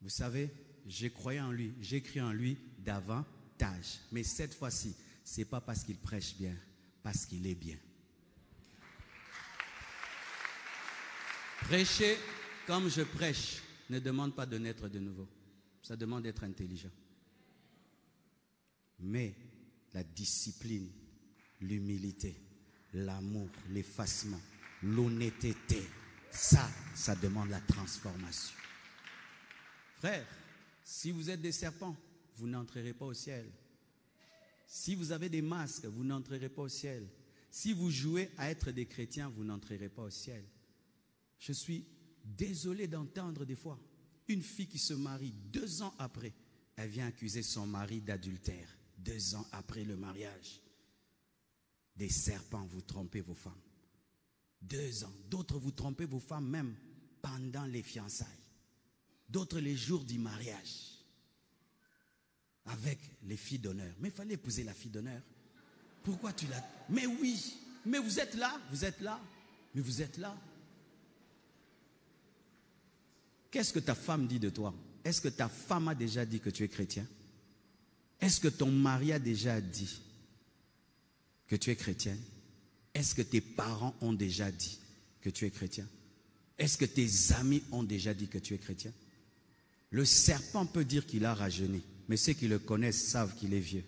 Vous savez, j'ai croyé en lui, j'ai cru en lui davantage. Mais cette fois-ci, ce n'est pas parce qu'il prêche bien, parce qu'il est bien. Prêcher comme je prêche ne demande pas de naître de nouveau. Ça demande d'être intelligent. Mais la discipline, l'humilité, l'amour, l'effacement, l'honnêteté, ça demande la transformation. Frère, si vous êtes des serpents, vous n'entrerez pas au ciel. Si vous avez des masques, vous n'entrerez pas au ciel. Si vous jouez à être des chrétiens, vous n'entrerez pas au ciel. Je suis désolé d'entendre des fois une fille qui se marie 2 ans après, elle vient accuser son mari d'adultère. 2 ans après le mariage. Des serpents, vous trompez vos femmes. 2 ans. D'autres, vous trompez vos femmes même pendant les fiançailles. D'autres, les jours du mariage. Avec les filles d'honneur. Mais il fallait épouser la fille d'honneur. Pourquoi tu l'as? Mais oui. Mais vous êtes là. Vous êtes là. Mais vous êtes là. Qu'est-ce que ta femme dit de toi? Est-ce que ta femme a déjà dit que tu es chrétien? Est-ce que ton mari a déjà dit que tu es chrétienne? Est-ce que tes parents ont déjà dit que tu es chrétien? Est-ce que tes amis ont déjà dit que tu es chrétien? Le serpent peut dire qu'il a rajeuni, mais ceux qui le connaissent savent qu'il est vieux.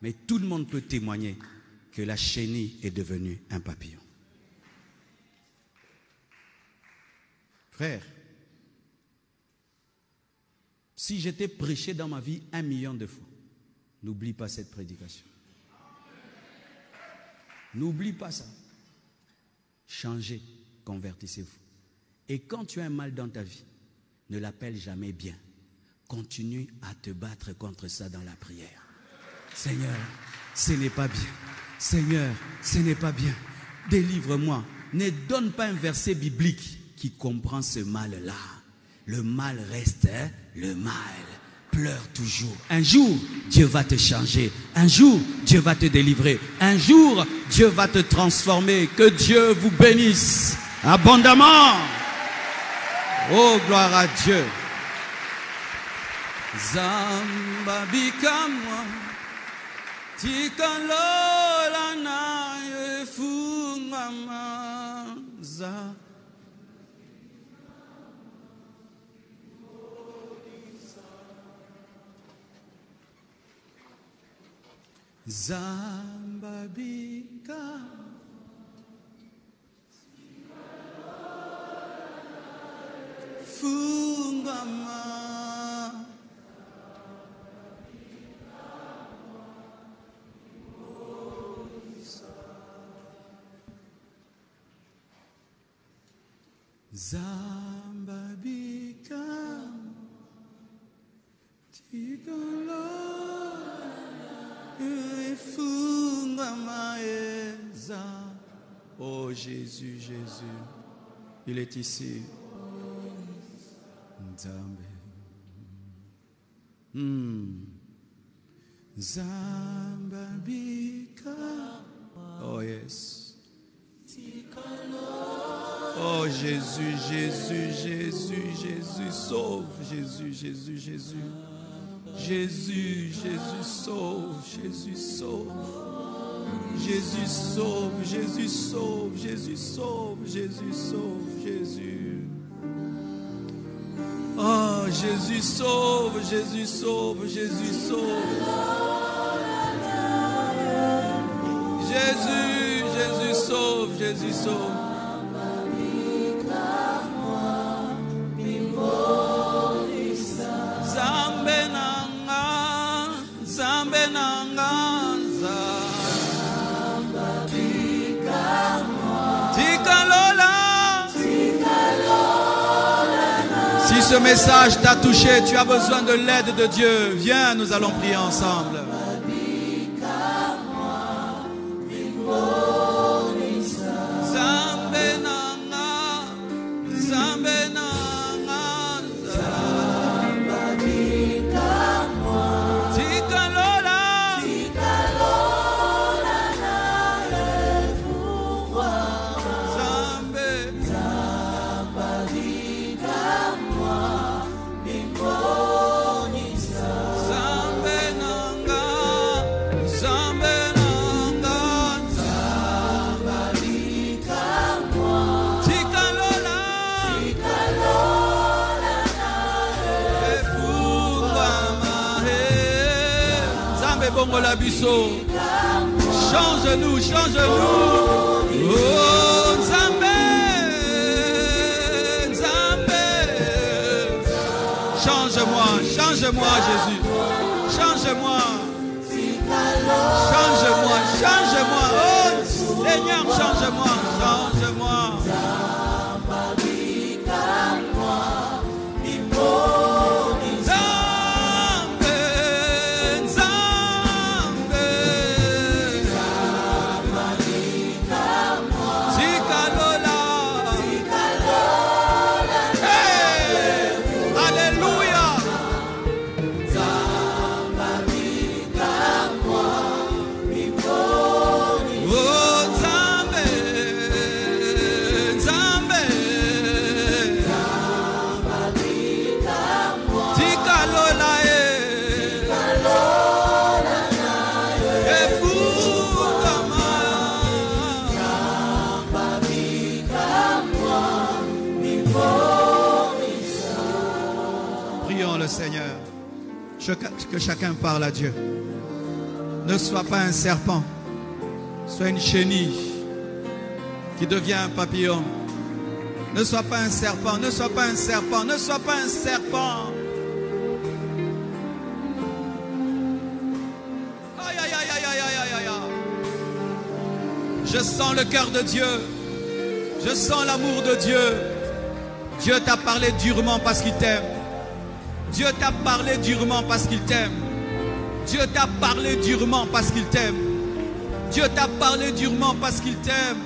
Mais tout le monde peut témoigner que la chenille est devenue un papillon. Frère, si j'étais prêché dans ma vie 1 million de fois, n'oublie pas cette prédication. N'oublie pas ça. Changez, convertissez-vous. Et quand tu as un mal dans ta vie, ne l'appelle jamais bien. Continue à te battre contre ça dans la prière. Seigneur, ce n'est pas bien. Seigneur, ce n'est pas bien. Délivre-moi. Ne donne pas un verset biblique qui comprend ce mal-là. le mal reste le mal. Pleure toujours. Un jour, Dieu va te changer. Un jour, Dieu va te délivrer. Un jour, Dieu va te transformer. Que Dieu vous bénisse abondamment. Oh, gloire à Dieu. Zamba bikamwa tikalola na efungama za Zamba bikamwa fungama Zamba bikamwa tikalola efungama eza. Oh Jésus, Jésus, il est ici. Nzambe. Zamba bikamwa. Oh yes. Oh Jésus, Jésus, Jésus, Jésus, sauve, Jésus, Jésus, Jésus. Jésus, Jésus, sauve, Jésus, sauve. Jésus, sauve, Jésus, sauve, Jésus, sauve, Jésus, sauve, Jésus. Oh Jésus, sauve, Jésus, sauve, Jésus, sauve. Jésus, Jésus, sauve, Jésus, sauve. Si ce message t'a touché, tu as besoin de l'aide de Dieu, viens, nous allons prier ensemble. Change-nous, change-nous. Oh, Nzambe, Nzambe. Change-moi, change-moi, Jésus. Change-moi. Change-moi, change-moi. Oh, Seigneur, change-moi, change-moi. Seigneur, que chacun parle à Dieu. Ne sois pas un serpent, sois une chenille qui devient un papillon. Ne sois pas un serpent, ne sois pas un serpent, ne sois pas un serpent. Aïe, aïe, aïe, aïe, aïe, aïe, aïe, aïe. Je sens le cœur de Dieu. Je sens l'amour de Dieu. Dieu t'a parlé durement parce qu'il t'aime. Dieu t'a parlé durement parce qu'il t'aime. Dieu t'a parlé durement parce qu'il t'aime. Dieu t'a parlé durement parce qu'il t'aime.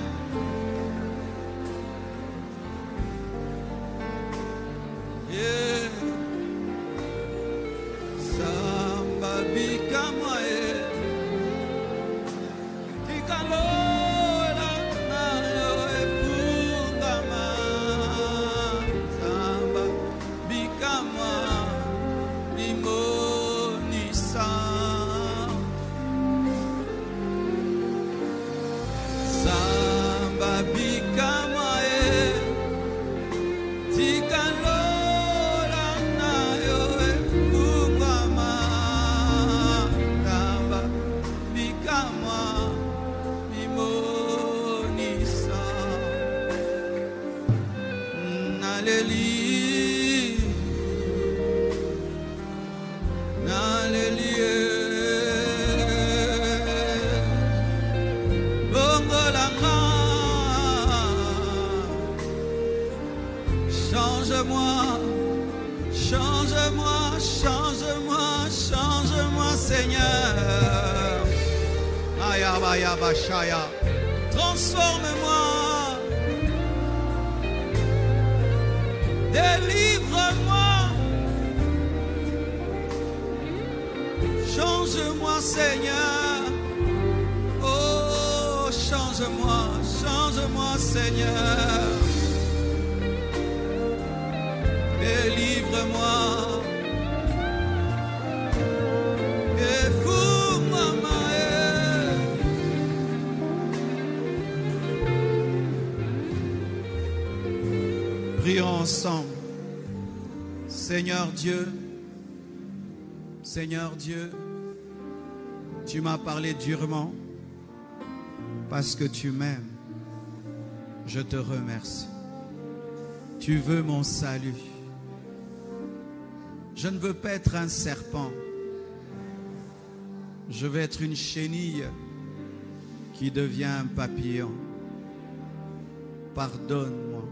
Yeah. Change-moi, change-moi, change-moi, change-moi, Seigneur. Ayabashaya. Transforme-moi. Délivre-moi. Change-moi, Seigneur. Oh, change-moi, change-moi, Seigneur. Délivre-moi. Et fou, maman. Prions ensemble. Seigneur Dieu, tu m'as parlé durement parce que tu m'aimes. Je te remercie. Tu veux mon salut. Je ne veux pas être un serpent. Je veux être une chenille qui devient un papillon. Pardonne-moi.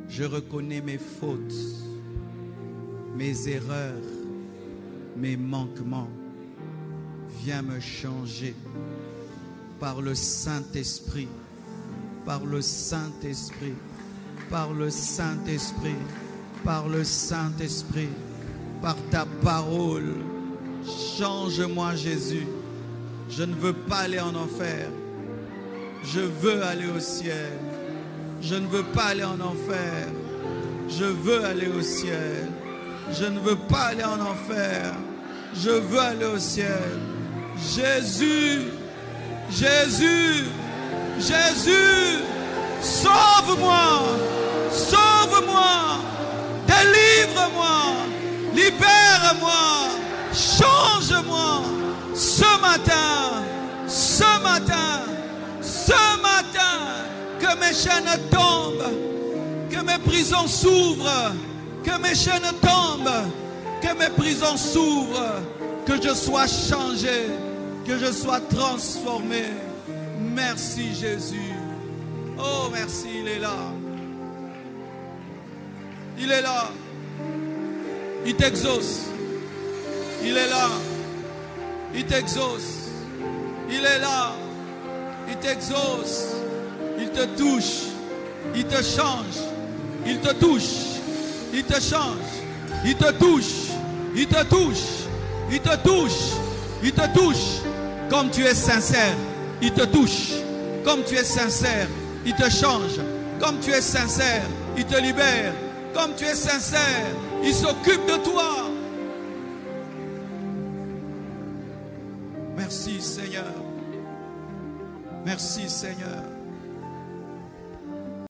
Je reconnais mes fautes, mes erreurs, mes manquements. Viens me changer par le Saint-Esprit, par le Saint-Esprit, par le Saint-Esprit, par le Saint-Esprit, par ta parole. Change-moi, Jésus. Je ne veux pas aller en enfer. Je veux aller au ciel. Je ne veux pas aller en enfer. Je veux aller au ciel. Je ne veux pas aller en enfer. Je veux aller au ciel. Jésus, Jésus, Jésus, sauve-moi, sauve-moi, délivre-moi, libère-moi, change-moi ce matin, ce matin, ce matin. Que mes chaînes tombent, que mes prisons s'ouvrent, que mes chaînes tombent, que mes prisons s'ouvrent, que je sois changé, que je sois transformé. Merci Jésus. Oh merci, il est là. Il est là. Il t'exauce. Il est là. Il t'exauce. Il est là. Il t'exauce. Il te touche, il te change, il te touche, il te change, il te touche, il te touche, il te touche, il te touche. Comme tu es sincère, il te touche. Comme tu es sincère, il te change. Comme tu es sincère, il te libère. Comme tu es sincère, il s'occupe de toi. Merci Seigneur. Merci Seigneur.